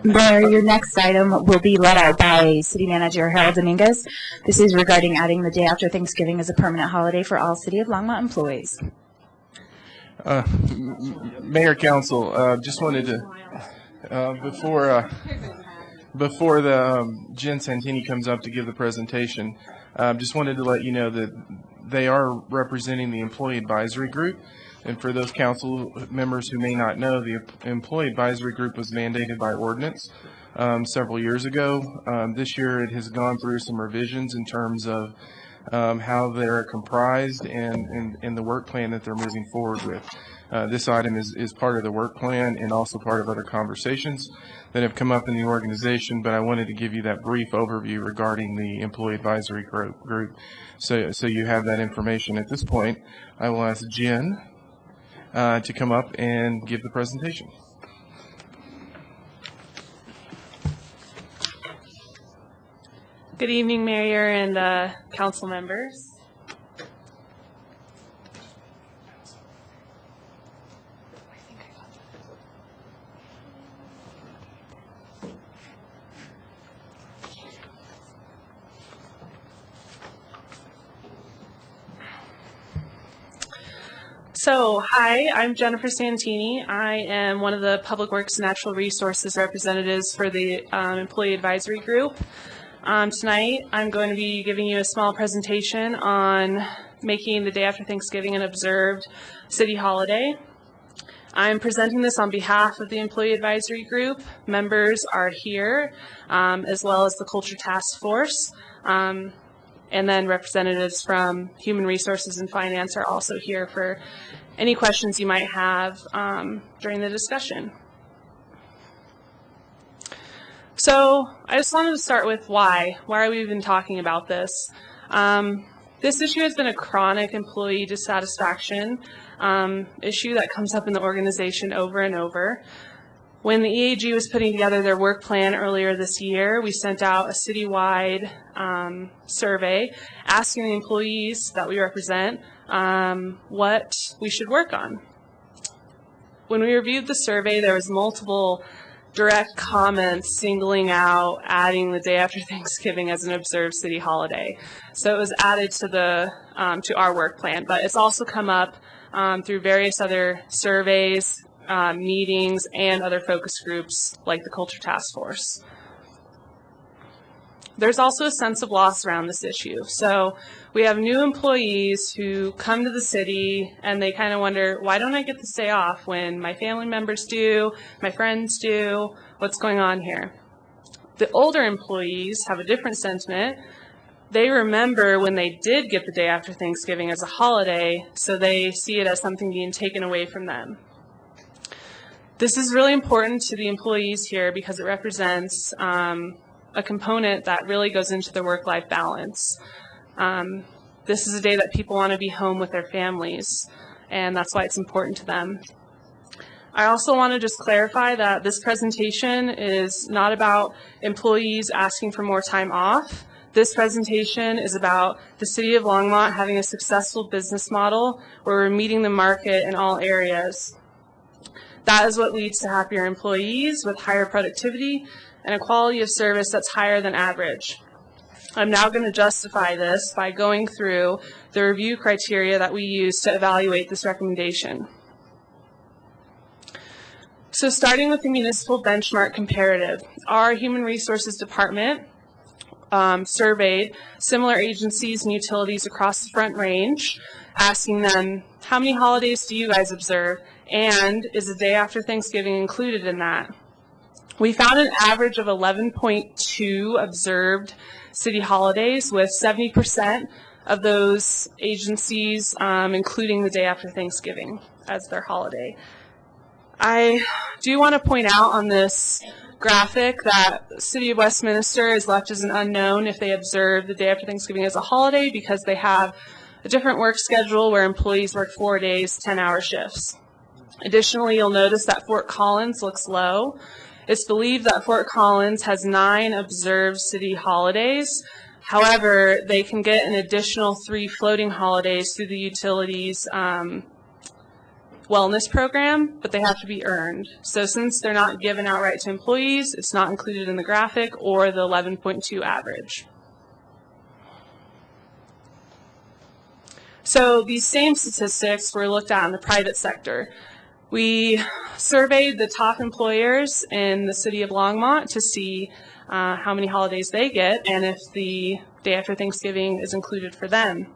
Speaker 2: Your next item will be led out by City Manager Harold Dominguez. This is regarding adding the day after Thanksgiving as a permanent holiday for all City of Longmont employees.
Speaker 12: Mayor, Council, just wanted to, before the Jen Santini comes up to give the presentation, just wanted to let you know that they are representing the Employee Advisory Group. And for those council members who may not know, the Employee Advisory Group was mandated by ordinance several years ago. This year it has gone through some revisions in terms of how they're comprised and the work plan that they're moving forward with. This item is part of the work plan and also part of other conversations that have come up in the organization, but I wanted to give you that brief overview regarding the Employee Advisory Group. So you have that information. At this point, I will ask Jen to come up and give the presentation.
Speaker 14: Good evening, Mayor and council members. So, hi, I'm Jennifer Santini. I am one of the Public Works Natural Resources representatives for the Employee Advisory Group. Tonight, I'm going to be giving you a small presentation on making the day after Thanksgiving an observed city holiday. I'm presenting this on behalf of the Employee Advisory Group. Members are here, as well as the Culture Task Force. And then representatives from Human Resources and Finance are also here for any questions you might have during the discussion. So I just wanted to start with why. Why are we even talking about this? This issue has been a chronic employee dissatisfaction issue that comes up in the organization over and over. When the EAG was putting together their work plan earlier this year, we sent out a citywide survey asking the employees that we represent what we should work on. When we reviewed the survey, there was multiple direct comments singling out adding the day after Thanksgiving as an observed city holiday. So it was added to the to our work plan, but it's also come up through various other surveys, meetings, and other focus groups like the Culture Task Force. There's also a sense of loss around this issue. So we have new employees who come to the city and they kind of wonder, why don't I get this day off when my family members do, my friends do, what's going on here? The older employees have a different sentiment. They remember when they did get the day after Thanksgiving as a holiday, so they see it as something being taken away from them. This is really important to the employees here because it represents a component that really goes into their work-life balance. This is a day that people want to be home with their families, and that's why it's important to them. I also want to just clarify that this presentation is not about employees asking for more time off. This presentation is about the City of Longmont having a successful business model where we're meeting the market in all areas. That is what leads to happier employees with higher productivity and a quality of service that's higher than average. I'm now going to justify this by going through the review criteria that we use to evaluate this recommendation. So starting with the municipal benchmark comparative, our Human Resources Department surveyed similar agencies and utilities across the Front Range, asking them, how many holidays do you guys observe? And is the day after Thanksgiving included in that? We found an average of 11.2 observed city holidays, with 70% of those agencies including the day after Thanksgiving as their holiday. I do want to point out on this graphic that the City of Westminster is left as an unknown if they observe the day after Thanksgiving as a holiday because they have a different work schedule where employees work 4 days, 10-hour shifts. Additionally, you'll notice that Fort Collins looks low. It's believed that Fort Collins has 9 observed city holidays. However, they can get an additional 3 floating holidays through the utilities wellness program, but they have to be earned. So since they're not given outright to employees, it's not included in the graphic or the 11.2 average. So these same statistics were looked at in the private sector. We surveyed the top employers in the city of Longmont to see how many holidays they get and if the day after Thanksgiving is included for them.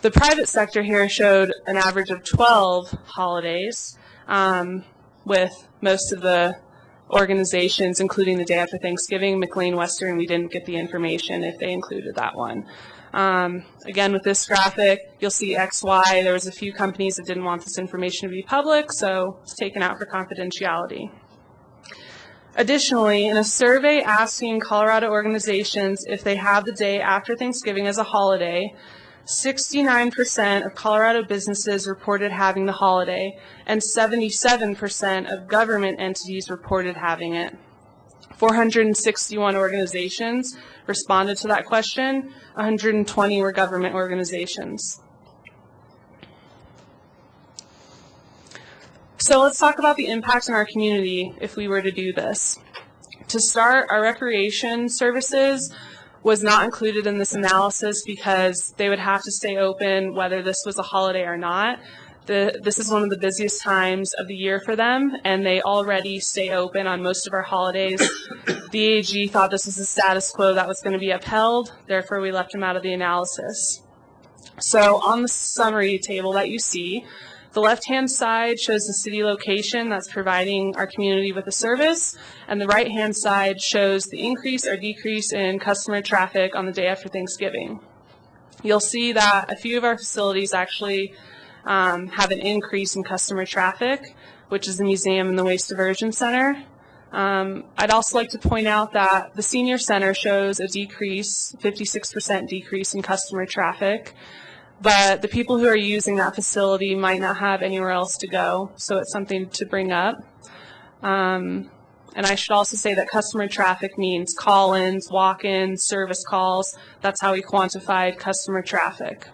Speaker 14: The private sector here showed an average of 12 holidays, with most of the organizations, including the day after Thanksgiving. McLean Western, we didn't get the information if they included that one. Again, with this graphic, you'll see XY. There was a few companies that didn't want this information to be public, so it's taken out for confidentiality. Additionally, in a survey asking Colorado organizations if they have the day after Thanksgiving as a holiday, 69% of Colorado businesses reported having the holiday, and 77% of government entities reported having it. 461 organizations responded to that question. 120 were government organizations. So let's talk about the impact on our community if we were to do this. To start, our recreation services was not included in this analysis because they would have to stay open whether this was a holiday or not. This is one of the busiest times of the year for them, and they already stay open on most of our holidays. The AG thought this was a status quo that was going to be upheld, therefore we left them out of the analysis. So on the summary table that you see, the left-hand side shows the city location that's providing our community with a service, and the right-hand side shows the increase or decrease in customer traffic on the day after Thanksgiving. You'll see that a few of our facilities actually have an increase in customer traffic, which is the museum and the waste diversion center. I'd also like to point out that the senior center shows a decrease, 56% decrease in customer traffic. But the people who are using that facility might not have anywhere else to go, so it's something to bring up. And I should also say that customer traffic means call-ins, walk-ins, service calls. That's how we quantified customer traffic.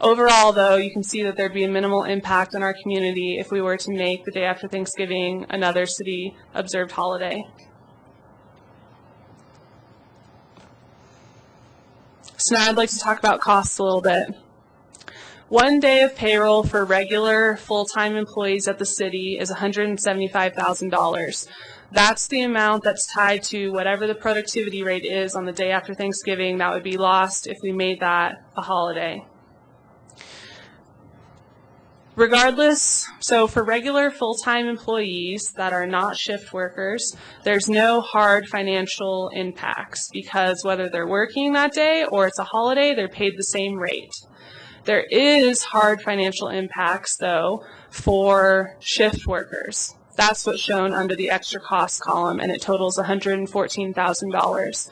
Speaker 14: Overall, though, you can see that there'd be a minimal impact on our community if we were to make the day after Thanksgiving another city-observed holiday. So now I'd like to talk about costs a little bit. One day of payroll for regular full-time employees at the city is $175,000. That's the amount that's tied to whatever the productivity rate is on the day after Thanksgiving that would be lost if we made that a holiday. Regardless, so for regular full-time employees that are not shift workers, there's no hard financial impacts because whether they're working that day or it's a holiday, they're paid the same rate. There is hard financial impacts, though, for shift workers. That's what's shown under the extra cost column, and it totals $114,000.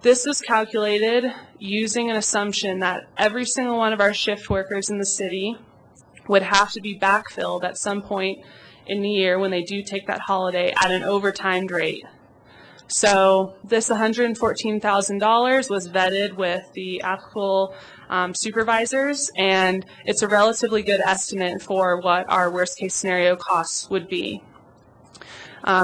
Speaker 14: This was calculated using an assumption that every single one of our shift workers in the city would have to be backfilled at some point in the year when they do take that holiday at an overtimed rate. So this $114,000 was vetted with the applicable supervisors, and it's a relatively good estimate for what our worst case scenario costs would be.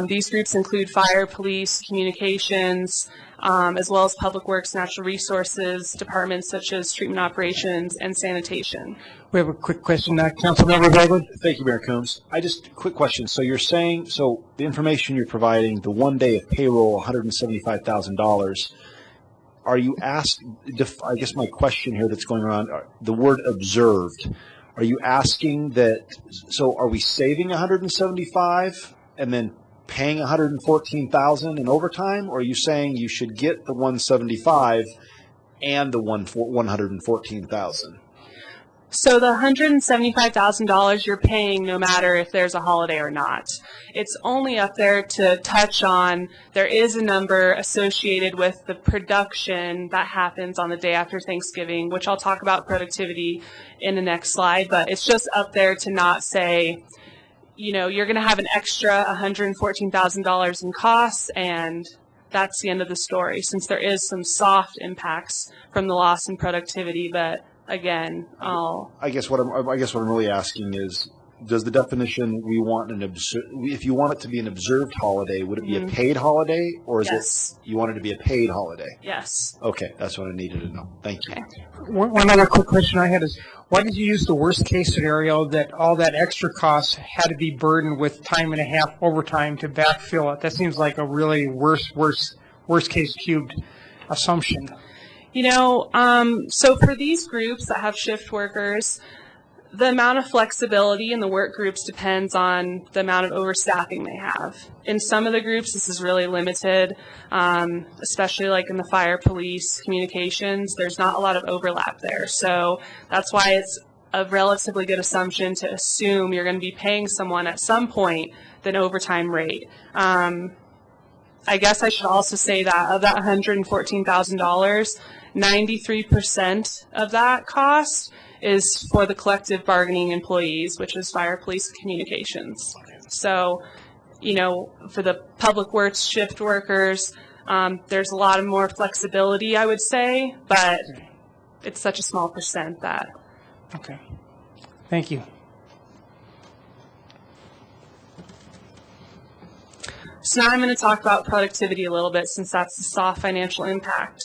Speaker 14: These groups include fire, police, communications, as well as public works, natural resources, departments such as treatment operations and sanitation.
Speaker 15: We have a quick question now, Councilmember Bagley. Thank you, Mayor Coombs. Quick question. So you're saying, so the information you're providing, the 1 day of payroll, $175,000, are you asked, I guess my question here that's going around, the word observed, are you asking that, so are we saving 175 and then paying 114,000 in overtime, or are you saying you should get the 175 and the 114,000?
Speaker 14: So the $175,000 you're paying no matter if there's a holiday or not. It's only up there to touch on there is a number associated with the production that happens on the day after Thanksgiving, which I'll talk about productivity in the next slide, but it's just up there to not say, you know, you're going to have an extra $114,000 in costs, and that's the end of the story, since there is some soft impacts from the loss in productivity, but again,
Speaker 15: I guess what I'm really asking is, does the definition we want if you want it to be an observed holiday, would it be a paid holiday, or is
Speaker 14: Yes.
Speaker 15: it you want it to be a paid holiday?
Speaker 14: Yes.
Speaker 15: Okay, that's what I needed to know. Thank you.
Speaker 1: One other quick question I had is, why did you use the worst-case scenario that all that extra cost had to be burdened with time and a half overtime to backfill it? That seems like a really worst-case cubed assumption.
Speaker 14: So for these groups that have shift workers, the amount of flexibility in the work groups depends on the amount of overstaffing they have. In some of the groups, this is really limited, especially like in the fire, police, communications. There's not a lot of overlap there. So that's why it's a relatively good assumption to assume you're going to be paying someone at some point an overtime rate. I guess I should also say that of that $114,000, 93% of that cost is for the collective bargaining employees, which is fire, police, communications. So, for the public works shift workers, there's a lot of more flexibility, I would say, but it's such a small percent that.
Speaker 1: Okay. Thank you.
Speaker 14: So now I'm going to talk about productivity a little bit, since that's the soft financial impact.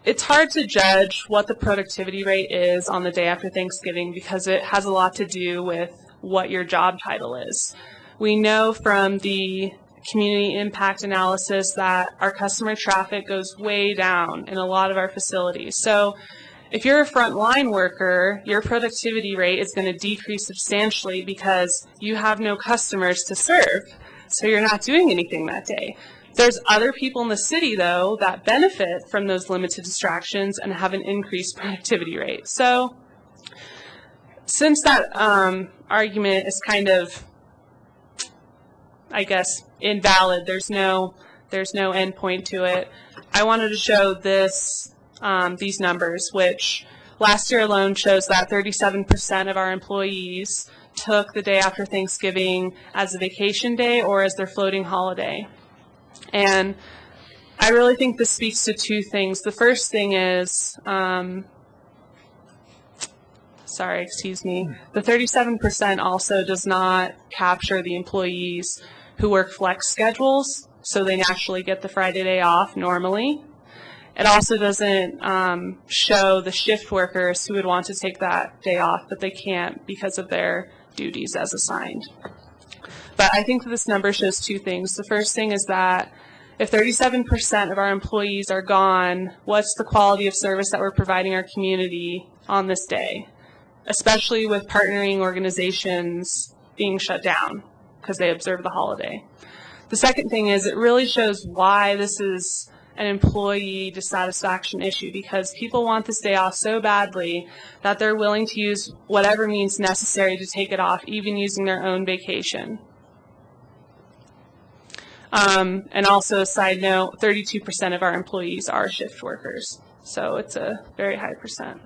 Speaker 14: It's hard to judge what the productivity rate is on the day after Thanksgiving because it has a lot to do with what your job title is. We know from the community impact analysis that our customer traffic goes way down in a lot of our facilities. So if you're a frontline worker, your productivity rate is going to decrease substantially because you have no customers to serve. So you're not doing anything that day. There's other people in the city, though, that benefit from those limited distractions and have an increased productivity rate. So since that argument is kind of, I guess, invalid, there's no end point to it, I wanted to show these numbers, which last year alone shows that 37% of our employees took the day after Thanksgiving as a vacation day or as their floating holiday. And I really think this speaks to two things. The first thing is, the 37% also does not capture the employees who work flex schedules, so they naturally get the Friday day off normally. It also doesn't show the shift workers who would want to take that day off, but they can't because of their duties as assigned. But I think that this number shows two things. The first thing is that if 37% of our employees are gone, what's the quality of service that we're providing our community on this day, especially with partnering organizations being shut down because they observe the holiday. The second thing is it really shows why this is an employee dissatisfaction issue, because people want this day off so badly that they're willing to use whatever means necessary to take it off, even using their own vacation. And also, a side note, 32% of our employees are shift workers, so it's a very high percent.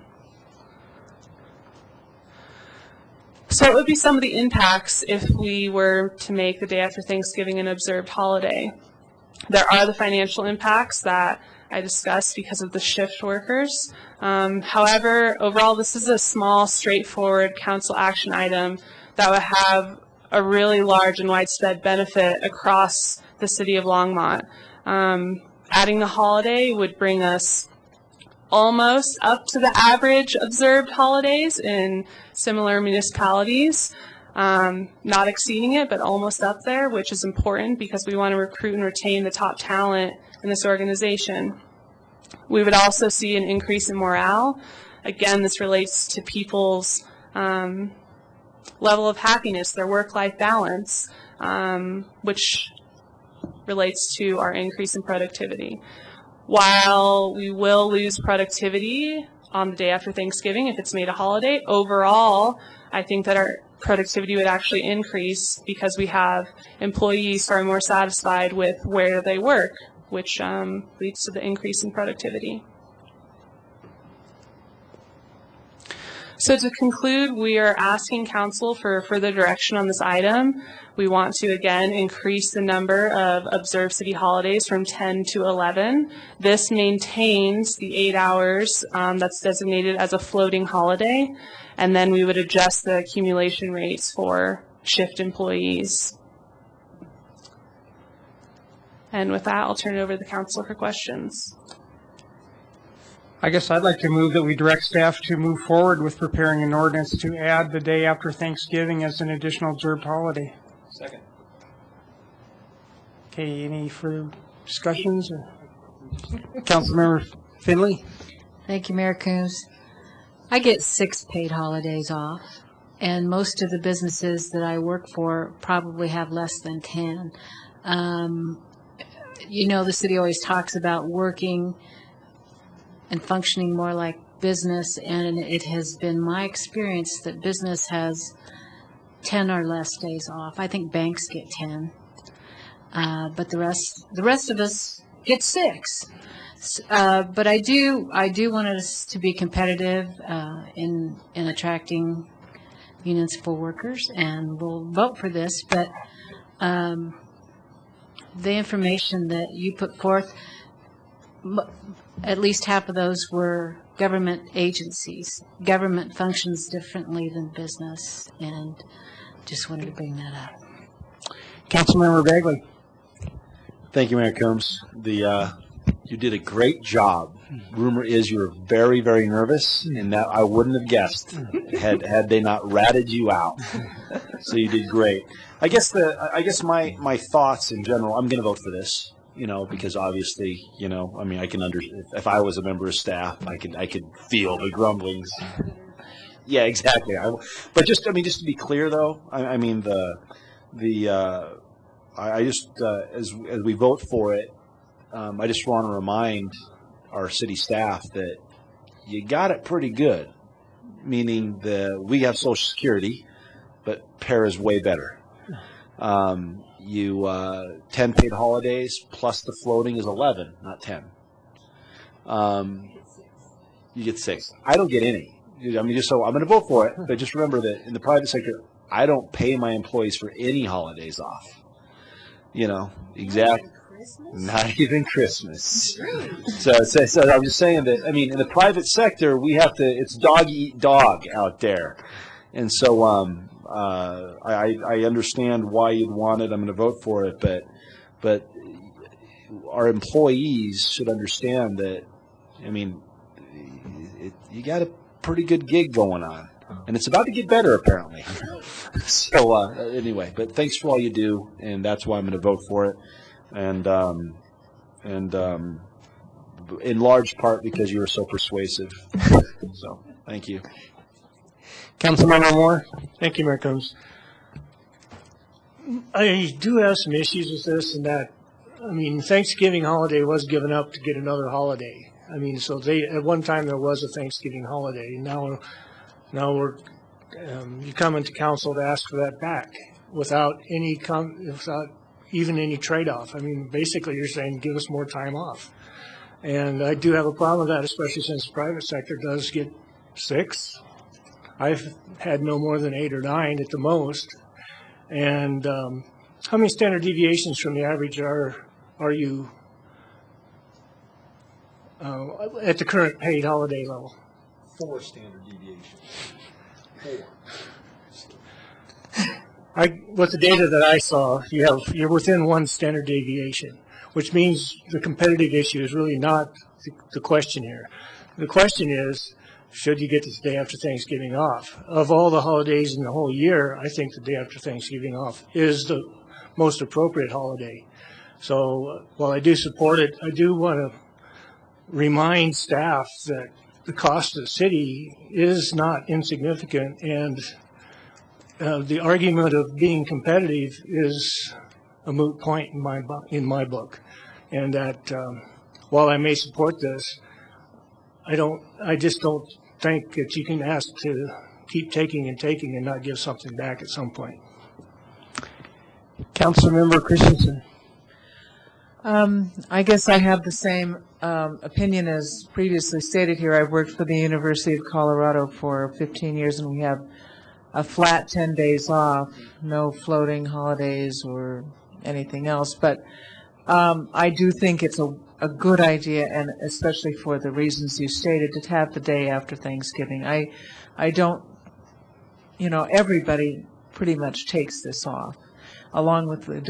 Speaker 14: So what would be some of the impacts if we were to make the day after Thanksgiving an observed holiday? There are the financial impacts that I discussed because of the shift workers. However, overall, this is a small, straightforward council action item that would have a really large and widespread benefit across the city of Longmont. Adding the holiday would bring us almost up to the average observed holidays in similar municipalities. Not exceeding it, but almost up there, which is important because we want to recruit and retain the top talent in this organization. We would also see an increase in morale. Again, this relates to people's level of happiness, their work-life balance, which relates to our increase in productivity. While we will lose productivity on the day after Thanksgiving if it's made a holiday, overall, I think that our productivity would actually increase because we have employees who are more satisfied with where they work, which leads to the increase in productivity. So to conclude, we are asking council for further direction on this item. We want to, again, increase the number of observed city holidays from 10 to 11. This maintains the 8 hours that's designated as a floating holiday, and then we would adjust the accumulation rates for shift employees. And with that, I'll turn it over to the council for questions.
Speaker 1: I guess I'd like to move that we direct staff to move forward with preparing an ordinance to add the day after Thanksgiving as an additional observed holiday.
Speaker 7: Second.
Speaker 1: Okay, any further discussions? Councilmember Finley?
Speaker 16: Thank you, Mayor Coombs. I get 6 paid holidays off, and most of the businesses that I work for probably have less than 10. You know, the city always talks about working and functioning more like business, and it has been my experience that business has 10 or less days off. I think banks get 10, but the rest of us get 6. But I do want us to be competitive in attracting municipal workers, and we'll vote for this. But the information that you put forth, at least half of those were government agencies. Government functions differently than business, and just wanted to bring that up.
Speaker 1: Councilmember Bagley.
Speaker 15: Thank you, Mayor Coombs. You did a great job. Rumor is you were very, very nervous, and that I wouldn't have guessed had they not ratted you out. So you did great. I guess my thoughts in general. I'm going to vote for this. Because obviously, I mean, I can if I was a member of staff, I could feel the grumblings. Yeah, exactly. But just to be clear, though, I mean as we vote for it, I just want to remind our city staff that you got it pretty good, meaning we have Social Security, but PARE is way better. 10 paid holidays plus the floating is 11, not 10. You get 6. I don't get any. I mean, so I'm going to vote for it, but just remember that in the private sector, I don't pay my employees for any holidays off. Exactly. Not even Christmas. So I'm just saying that, I mean, in the private sector, it's dog eat dog out there. And so I understand why you'd want it. I'm going to vote for it, but our employees should understand that, I mean, you got a pretty good gig going on, and it's about to get better apparently. So anyway, but thanks for all you do, and that's why I'm going to vote for it, and in large part because you were so persuasive. So thank you.
Speaker 5: Councilmember Moore. Thank you, Mayor Coombs. I do have some issues with this, and that, I mean, Thanksgiving holiday was given up to get another holiday. I mean, so at one time there was a Thanksgiving holiday. Now we're you come into council to ask for that back without even any trade-off. I mean, basically you're saying give us more time off, and I do have a problem with that, especially since the private sector does get 6. I've had no more than 8 or 9 at the most. And how many standard deviations from the average are you at the current paid holiday level?
Speaker 15: 4 standard deviations.
Speaker 5: 4. With the data that I saw, you're within 1 standard deviation, which means the competitive issue is really not the question here. The question is, should you get this day after Thanksgiving off? Of all the holidays in the whole year, I think the day after Thanksgiving off is the most appropriate holiday. So while I do support it, I do want to remind staff that the cost of the city is not insignificant, and the argument of being competitive is a moot point in my book. And that while I may support this, I just don't think that you can ask to keep taking and not give something back at some point.
Speaker 1: Councilmember Christensen.
Speaker 17: I guess I have the same opinion as previously stated here. I've worked for the University of Colorado for 15 years, and we have a flat 10 days off, no floating holidays or anything else. But I do think it's a good idea, and especially for the reasons you stated, to have the day after Thanksgiving. I don't, everybody pretty much takes this off, along with the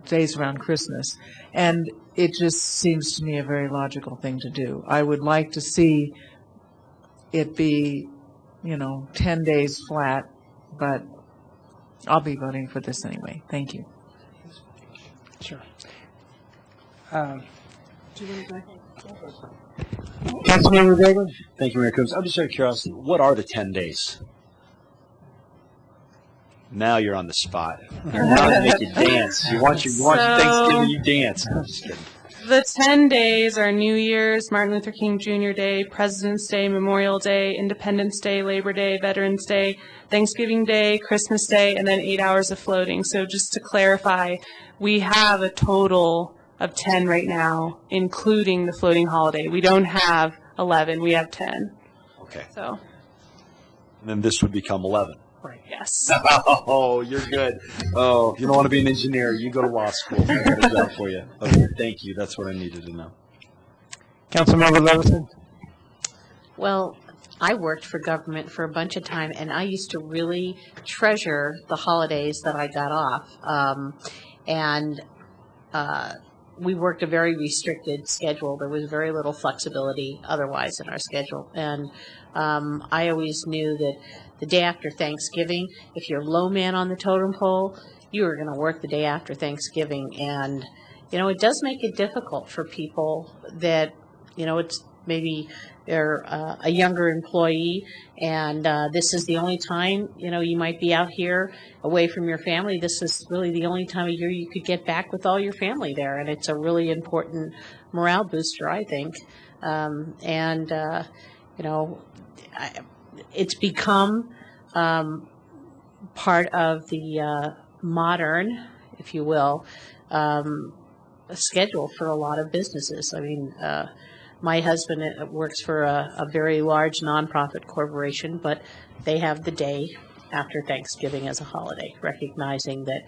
Speaker 17: days around Christmas. And it just seems to me a very logical thing to do. I would like to see it be, 10 days flat, but I'll be voting for this anyway. Thank you.
Speaker 1: Sure.
Speaker 15: Councilmember Begler? Thank you, Mayor Coombs. I'm just out of curiosity, what are the 10 days? Now you're on the spot. Now they make you dance. You want your Thanksgiving, you dance. I'm just kidding.
Speaker 14: The 10 days are New Year's, Martin Luther King Jr. Day, President's Day, Memorial Day, Independence Day, Labor Day, Veterans Day, Thanksgiving Day, Christmas Day, and then 8 hours of floating. So just to clarify, we have a total of 10 right now, including the floating holiday. We don't have 11, we have 10.
Speaker 15: Okay.
Speaker 14: So.
Speaker 15: And then this would become 11.
Speaker 14: Right. Yes.
Speaker 15: Oh, you're good. Oh, if you don't want to be an engineer, you go to law school. I got a job for you. Okay, thank you. That's what I needed to know.
Speaker 1: Councilmember Levinson?
Speaker 11: Well, I worked for government for a bunch of time, and I used to really treasure the holidays that I got off. We worked a very restricted schedule. There was very little flexibility otherwise in our schedule. And I always knew that the day after Thanksgiving, if you're low man on the totem pole, you are going to work the day after Thanksgiving. And, it does make it difficult for people that, it's maybe they're a younger employee, and this is the only time, you might be out here away from your family. This is really the only time of year you could get back with all your family there, and it's a really important morale booster, I think. It's become part of the modern, if you will, schedule for a lot of businesses. I mean, my husband works for a very large nonprofit corporation, but they have the day after Thanksgiving as a holiday, recognizing that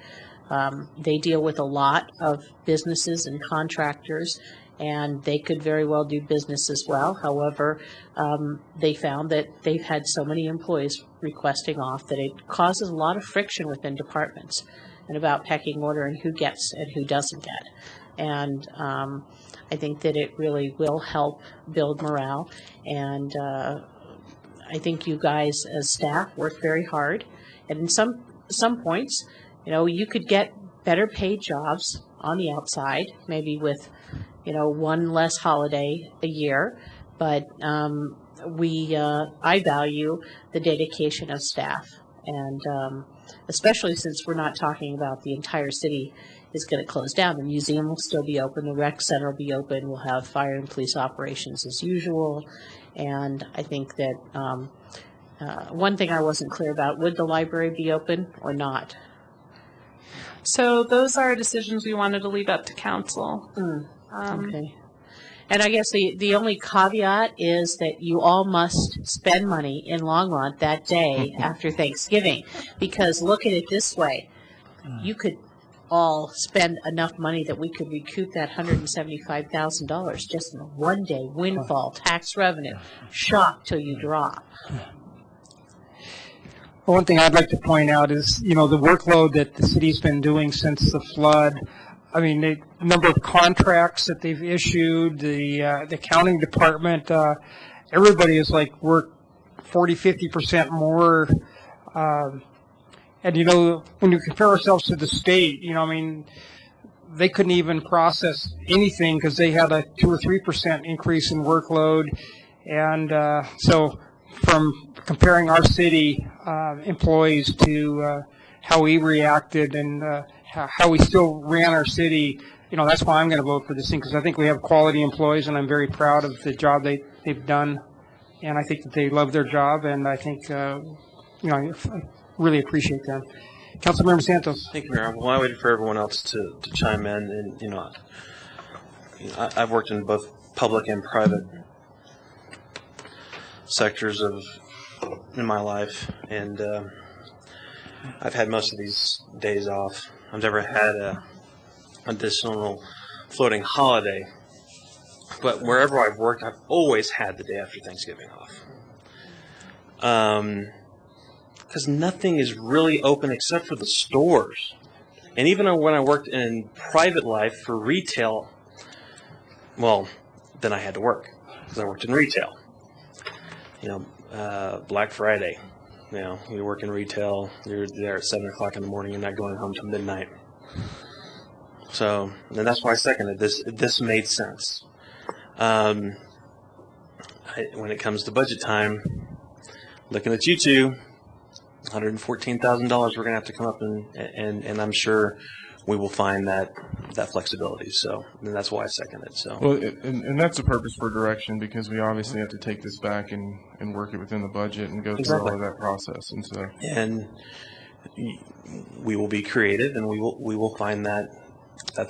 Speaker 11: they deal with a lot of businesses and contractors, and they could very well do business as well. However, they found that they've had so many employees requesting off that it causes a lot of friction within departments and about pecking order and who gets and who doesn't get. And I think that it really will help build morale. And I think you guys as staff work very hard. And in some points, you could get better paid jobs on the outside, maybe with, one less holiday a year. But I value the dedication of staff. And especially since we're not talking about the entire city is going to close down. The museum will still be open. The rec center will be open. We'll have fire and police operations as usual. And I think that one thing I wasn't clear about, would the library be open or not?
Speaker 14: So those are decisions we wanted to leave up to council.
Speaker 11: Okay. And I guess the only caveat is that you all must spend money in Longmont that day after Thanksgiving. Because look at it this way. You could all spend enough money that we could recoup that $175,000 just in a one-day windfall tax revenue. Shock till you drop.
Speaker 1: Well, one thing I'd like to point out is, the workload that the city's been doing since the flood. I mean, the number of contracts that they've issued, the accounting department, everybody has worked 40, 50% more. And, when you compare ourselves to the state, they couldn't even process anything because they had a 2 or 3% increase in workload. And so from comparing our city employees to how we reacted and how we still ran our city, that's why I'm going to vote for this thing, because I think we have quality employees, and I'm very proud of the job they've done. And I think that they love their job, and I think, I really appreciate them. Councilmember Santos.
Speaker 8: Thank you, Mayor. While I waited for everyone else to chime in, and I've worked in both public and private sectors in my life, and I've had most of these days off. I've never had a additional floating holiday, but wherever I've worked, I've always had the day after Thanksgiving off. Because nothing is really open except for the stores. And even when I worked in private life for retail, well, then I had to work because I worked in retail. Black Friday, you work in retail, you're there at 7 o'clock in the morning, you're not going home till midnight. So, and that's why I seconded this. This made sense. When it comes to budget time, looking at you two, $114,000 we're going to have to come up and I'm sure we will find that flexibility. So, and that's why I second it. So,
Speaker 12: well, and that's the purpose for direction, because we obviously have to take this back and work it within the budget and go through all of that process. And so, and
Speaker 8: we will be creative, and we will find that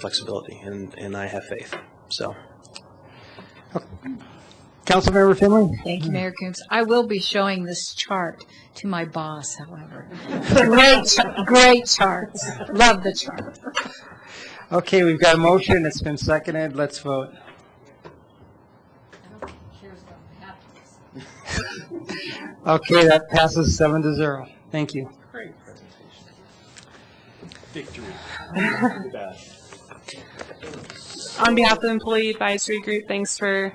Speaker 8: flexibility, and I have faith. So.
Speaker 1: Councilmember Finley?
Speaker 16: Thank you, Mayor Coombs. I will be showing this chart to my boss, however. Great chart. Love the chart.
Speaker 1: Okay, we've got a motion. It's been seconded. Let's vote. Okay, that passes 7-0. Thank you.
Speaker 7: Great presentation. Victory.
Speaker 14: On behalf of the Employee Advisory Group, thanks for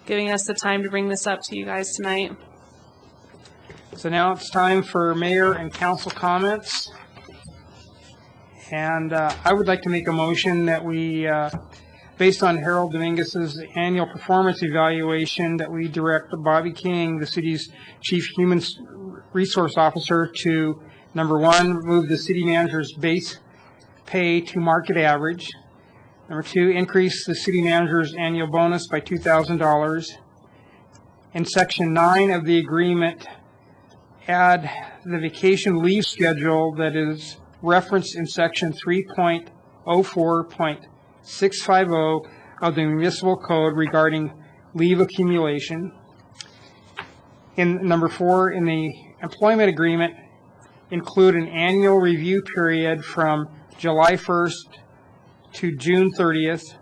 Speaker 14: giving us the time to bring this up to you guys tonight.
Speaker 1: So now it's time for mayor and council comments. And I would like to make a motion that we, based on Harold Dominguez's annual performance evaluation, that we direct Bobby King, the city's chief human resource officer, to, number one, move the city manager's base pay to market average. Number two, increase the city manager's annual bonus by $2,000. In Section 9 of the agreement, add the vacation leave schedule that is referenced in Section 3.04.650 of the Municipal Code regarding leave accumulation. In number 4, in the employment agreement, include an annual review period from July 1st to June 30th,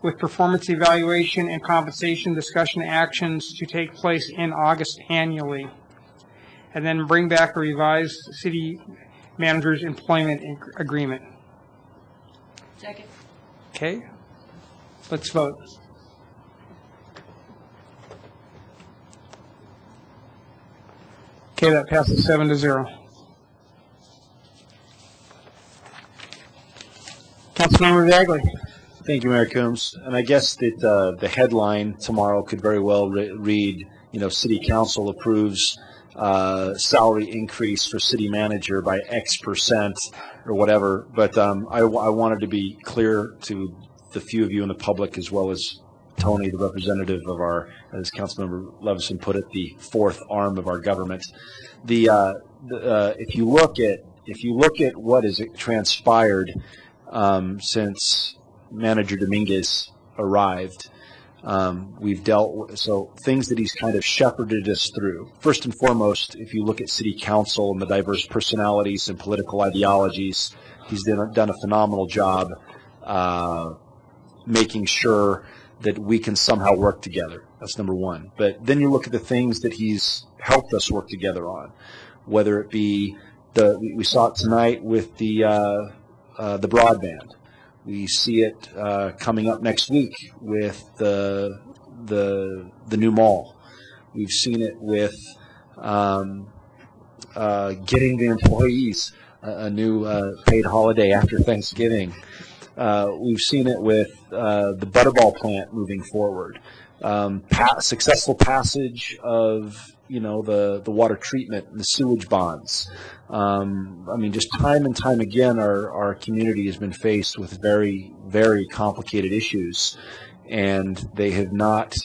Speaker 1: with performance evaluation and compensation discussion actions to take place in August annually. And then bring back a revised city manager's employment agreement.
Speaker 16: Second.
Speaker 1: Okay, let's vote. Okay, that passes 7-0. Councilmember Bagley.
Speaker 15: Thank you, Mayor Coombs. And I guess that the headline tomorrow could very well read, City Council approves salary increase for city manager by X% or whatever. But I wanted to be clear to the few of you in the public, as well as Tony, the representative of our, as Councilmember Levison put it, the fourth arm of our government. If you look at what has transpired since Manager Dominguez arrived, we've dealt so things that he's kind of shepherded us through. First and foremost, if you look at City Council and the diverse personalities and political ideologies, he's done a phenomenal job making sure that we can somehow work together. That's number one. But then you look at the things that he's helped us work together on, whether it be we saw it tonight with the broadband. We see it coming up next week with the new mall. We've seen it with getting the employees a new paid holiday after Thanksgiving. We've seen it with the Butterball plant moving forward. Successful passage of the water treatment and the sewage bonds. Just time and time again, our community has been faced with very, very complicated issues, and they have not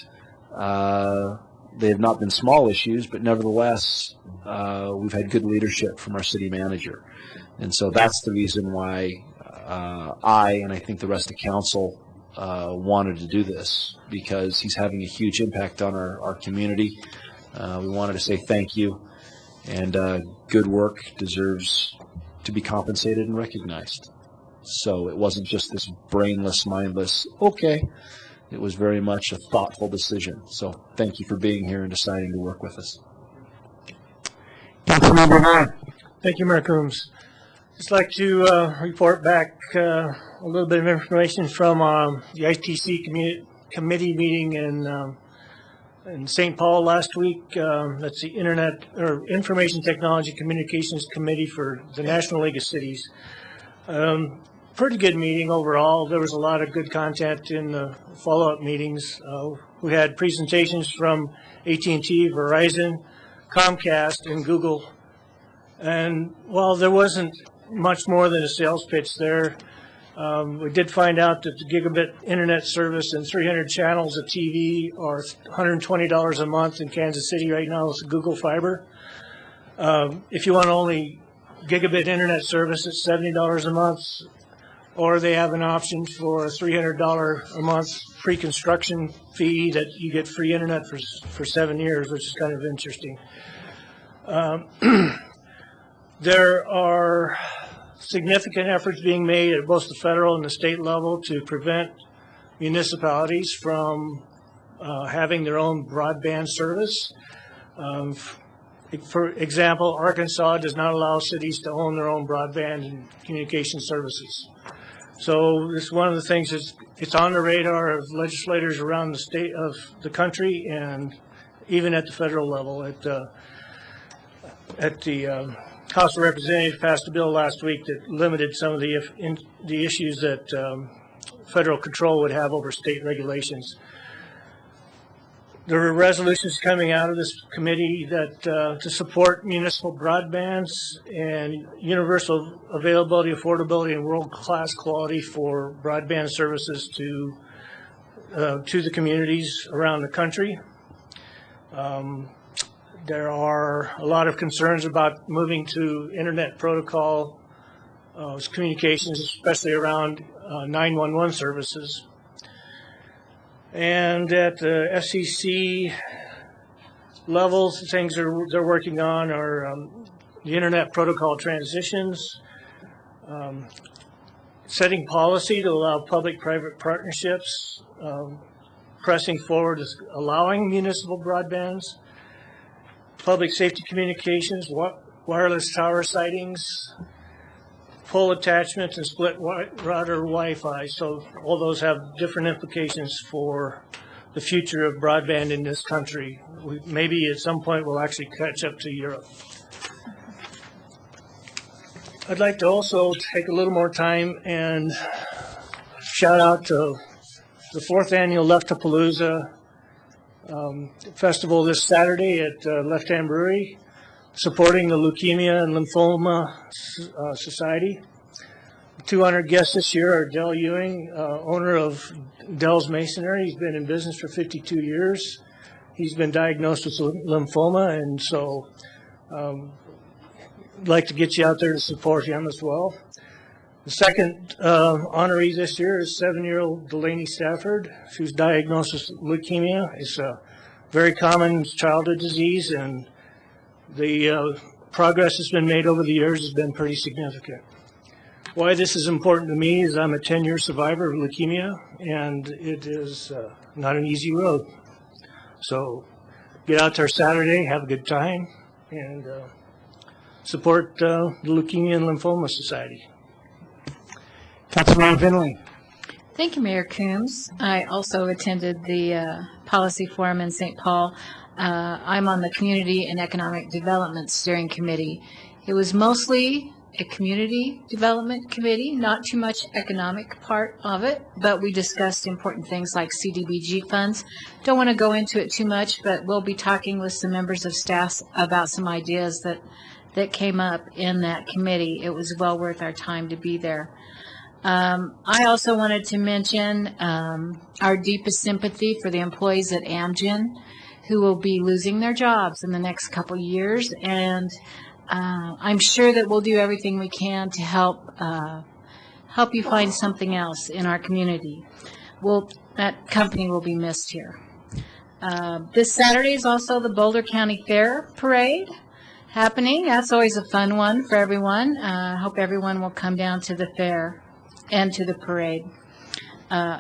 Speaker 15: been small issues, but nevertheless, we've had good leadership from our city manager, and so that's the reason why I and I think the rest of council wanted to do this because he's having a huge impact on our community. We wanted to say thank you, and good work deserves to be compensated and recognized. So it wasn't just this brainless, mindless, okay. It was very much a thoughtful decision. So thank you for being here and deciding to work with us.
Speaker 5: Councilmember Vaughn. Thank you, Mayor Coombs. Just like to report back a little bit of information from the ITC committee meeting in St. Paul last week. That's the Information Technology Communications Committee for the National League of Cities. Pretty good meeting overall. There was a lot of good content in the follow-up meetings. We had presentations from AT&T, Verizon, Comcast, and Google. And while there wasn't much more than a sales pitch there, we did find out that the gigabit internet service and 300 channels of TV are $120 a month in Kansas City right now with Google Fiber. If you want only gigabit internet service, it's $70 a month, or they have an option for a $300 a month pre-construction fee that you get free internet for 7 years, which is kind of interesting. There are significant efforts being made at both the federal and the state level to prevent municipalities from having their own broadband service. For example, Arkansas does not allow cities to own their own broadband and communication services. So this is one of the things it's on the radar of legislators around the state of the country and even at the federal level. At the House of Representatives passed a bill last week that limited some of the issues that federal control would have over state regulations. There are resolutions coming out of this committee that to support municipal broadbands and universal availability, affordability, and world-class quality for broadband services to the communities around the country. There are a lot of concerns about moving to internet protocol communications, especially around 911 services. And at the FCC levels, the things they're working on are the internet protocol transitions, setting policy to allow public-private partnerships, pressing forward is allowing municipal broadbands, public safety communications, wireless tower sightings, pole attachments, and split router Wi-Fi. So all those have different implications for the future of broadband in this country. Maybe at some point we'll actually catch up to Europe. I'd like to also take a little more time and shout out to the 4th annual Leftapalooza festival this Saturday at Left Hand Brewery, supporting the Leukemia and Lymphoma Society. 200 guests this year are Dell Ewing, owner of Dell's Masonry. He's been in business for 52 years. He's been diagnosed with lymphoma, and so I'd like to get you out there to support him as well. The second honoree this year is 7-year-old Delaney Stafford, who's diagnosed with leukemia. It's a very common childhood disease, and the progress that's been made over the years has been pretty significant. Why this is important to me is I'm a 10-year survivor of leukemia, and it is not an easy road. So get out there Saturday, have a good time, and support the Leukemia and Lymphoma Society. Councilman Finley.
Speaker 16: Thank you, Mayor Coombs. I also attended the policy forum in St. Paul. I'm on the Community and Economic Development Steering Committee. It was mostly a community development committee, not too much economic part of it, but we discussed important things like CDBG funds. Don't want to go into it too much, but we'll be talking with some members of staff about some ideas that came up in that committee. It was well worth our time to be there. I also wanted to mention our deepest sympathy for the employees at Amgen who will be losing their jobs in the next couple years, and I'm sure that we'll do everything we can to help you find something else in our community. that company will be missed here. This Saturday is also the Boulder County Fair Parade happening. That's always a fun one for everyone. I hope everyone will come down to the fair and to the parade.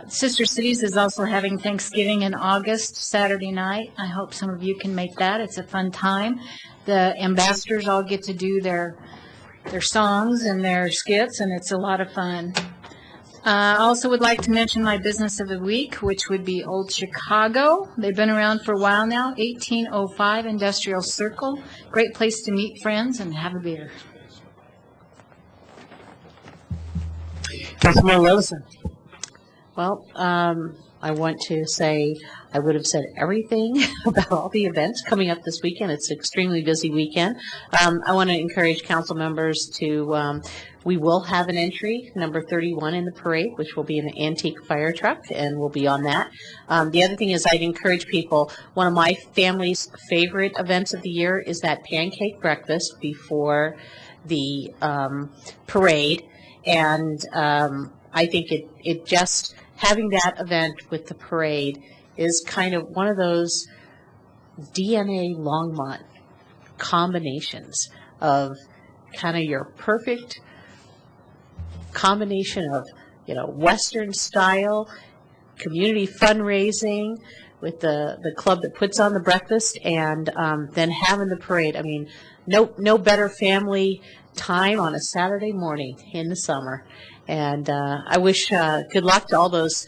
Speaker 16: Sister Cities is also having Thanksgiving in August, Saturday night. I hope some of you can make that. It's a fun time. The ambassadors all get to do their songs and their skits, and it's a lot of fun. I also would like to mention my business of the week, which would be Old Chicago. They've been around for a while now, 1805 Industrial Circle. Great place to meet friends and have a beer.
Speaker 5: Councilman Levison.
Speaker 11: Well, I want to say I would have said everything about all the events coming up this weekend. It's an extremely busy weekend. I want to encourage council members to, we will have an entry, number 31 in the parade, which will be an antique fire truck, and we'll be on that. The other thing is I'd encourage people, one of my family's favorite events of the year is that pancake breakfast before the parade, and I think it just, having that event with the parade is kind of one of those DNA Longmont combinations of kind of your perfect combination of, Western style, community fundraising with the club that puts on the breakfast, and then having the parade. I mean, no better family time on a Saturday morning in the summer. And I wish good luck to all those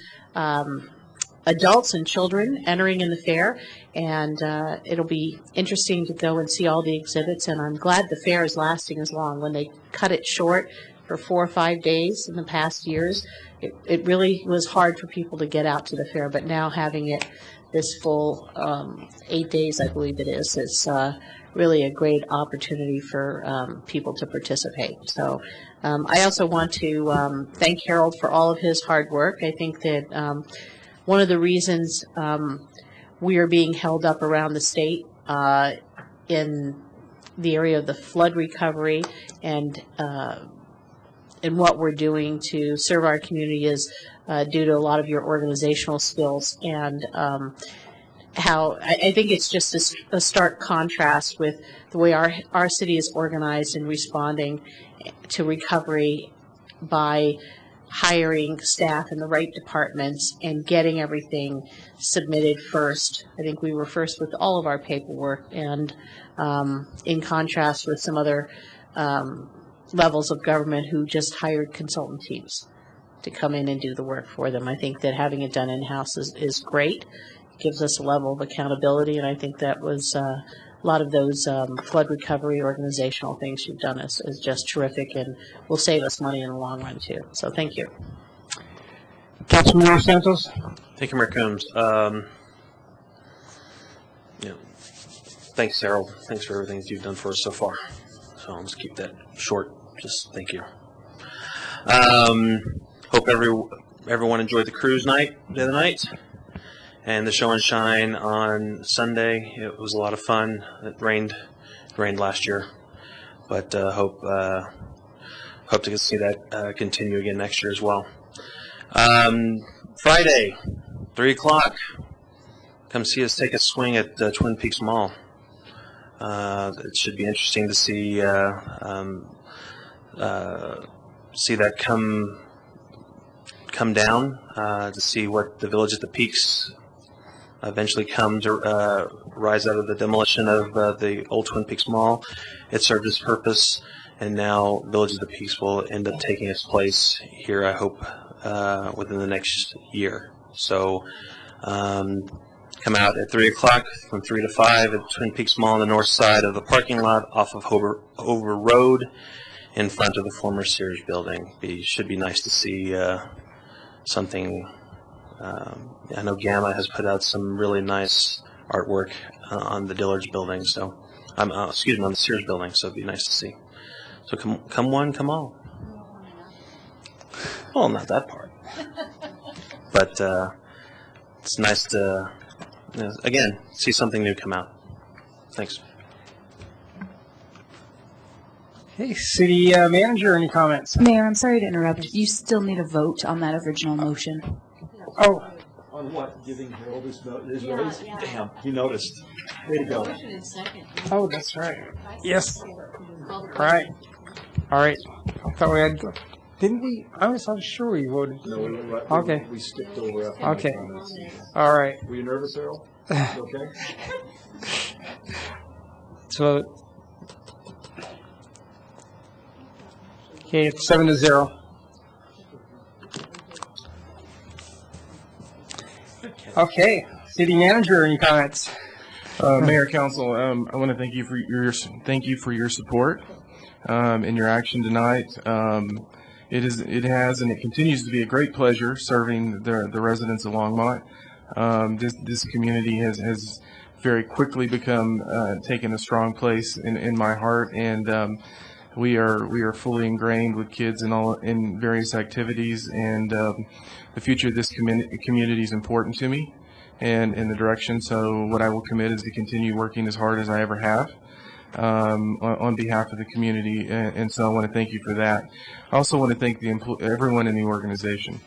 Speaker 11: adults and children entering in the fair. And it'll be interesting to go and see all the exhibits. And I'm glad the fair is lasting as long. When they cut it short for 4 or 5 days in the past years, it really was hard for people to get out to the fair. But now having it this full 8 days, I believe it is, it's really a great opportunity for people to participate. So I also want to thank Harold for all of his hard work. I think that one of the reasons we are being held up around the state in the area of the flood recovery and what we're doing to serve our community is due to a lot of your organizational skills, and how I think it's just a stark contrast with the way our city is organized and responding to recovery by hiring staff in the right departments and getting everything submitted first. I think we were first with all of our paperwork, and in contrast with some other levels of government who just hired consultant teams to come in and do the work for them. I think that having it done in-house is great. It gives us a level of accountability, and I think that was a lot of those flood recovery organizational things you've done is just terrific, and will save us money in the long run too. So thank you.
Speaker 5: Councilman Santos.
Speaker 8: Thank you, Mayor Combs. Thanks, Harold. Thanks for everything that you've done for us so far. So I'll just keep that short. Just thank you. Hope everyone enjoyed the cruise night the other night and the show and shine on Sunday. It was a lot of fun. It rained last year, but hope to see that continue again next year as well. Friday, 3 o'clock. Come see us take a swing at Twin Peaks Mall. It should be interesting to see that come down, to see what the Village at the Peaks eventually come to rise out of the demolition of the old Twin Peaks Mall. It served its purpose, and now Village of the Peaks will end up taking its place here, I hope, within the next year. So come out at 3 o'clock from 3 to 5 at Twin Peaks Mall on the north side of the parking lot off of Hover Road in front of the former Sears building. Should be nice to see something. I know Gamma has put out some really nice artwork on the Dillard's building, so on the Sears building, so it'd be nice to see. So come one, come all. Well, not that part. But it's nice to, again, see something new come out. Thanks.
Speaker 5: Hey, City Manager, any comments?
Speaker 2: Mayor, I'm sorry to interrupt. You still need a vote on that original motion.
Speaker 1: Oh.
Speaker 15: On what? Giving Harold his raise? Damn, he noticed. Way to go.
Speaker 1: Oh, that's right. Yes. Right. All right. I thought we had. Didn't we? I was sure we voted.
Speaker 15: No, we were right.
Speaker 1: Okay.
Speaker 15: We skipped over after
Speaker 1: Okay.
Speaker 15: my comments.
Speaker 1: All right.
Speaker 15: Were you nervous, Harold? Okay.
Speaker 1: So. Okay, it's 7-0. Okay, city manager, any comments?
Speaker 12: Mayor, Council, I want to thank you for your support and your action tonight. It has and it continues to be a great pleasure serving the residents of Longmont. This community has very quickly become taken a strong place in my heart, and we are fully ingrained with kids in various activities, and the future of this community is important to me and in the direction. So what I will commit is to continue working as hard as I ever have on behalf of the community, and so I want to thank you for that. I also want to thank everyone in the organization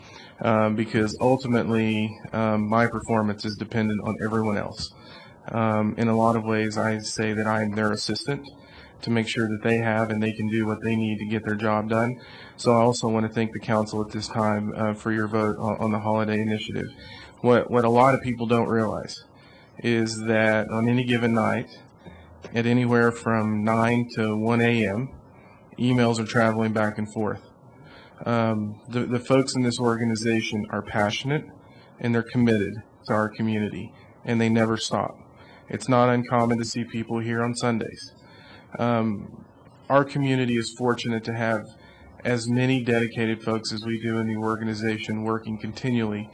Speaker 12: because ultimately my performance is dependent on everyone else. In a lot of ways, I say that I am their assistant to make sure that they have and they can do what they need to get their job done. So I also want to thank the council at this time for your vote on the holiday initiative. What a lot of people don't realize is that on any given night, at anywhere from 9 to 1 a.m., emails are traveling back and forth. The folks in this organization are passionate and they're committed to our community, and they never stop. It's not uncommon to see people here on Sundays. Our community is fortunate to have as many dedicated folks as we do in the organization working continually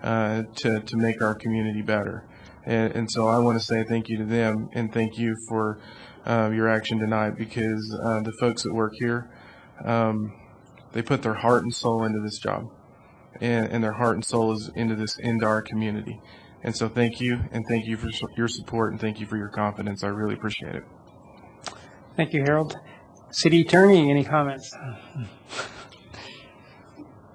Speaker 12: to make our community better. And so I want to say thank you to them, and thank you for your action tonight, because the folks that work here, they put their heart and soul into this job, and their heart and soul is into our community. And so thank you, and thank you for your support, and thank you for your confidence. I really appreciate it.
Speaker 1: Thank you, Harold. City Attorney, any comments?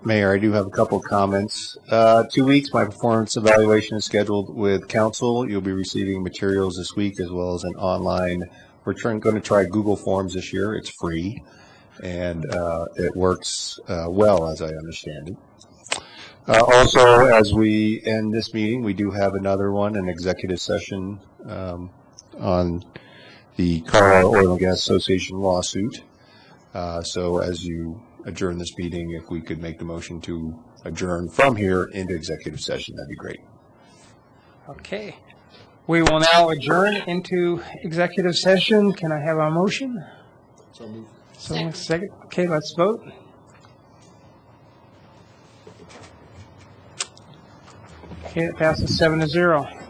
Speaker 18: Mayor, I do have a couple of comments. 2 weeks, my performance evaluation is scheduled with council. You'll be receiving materials this week as well as an online. We're going to try Google Forms this year. It's free, and it works well, as I understand it. Also, as we end this meeting, we do have another one, an executive session on the Colorado Oil and Gas Association lawsuit. So as you adjourn this meeting, if we could make the motion to adjourn from here into executive session, that'd be great.
Speaker 1: Okay. We will now adjourn into executive session. Can I have a motion?
Speaker 15: So moved.
Speaker 1: Second. Okay, let's vote. Okay, it passes 7-0.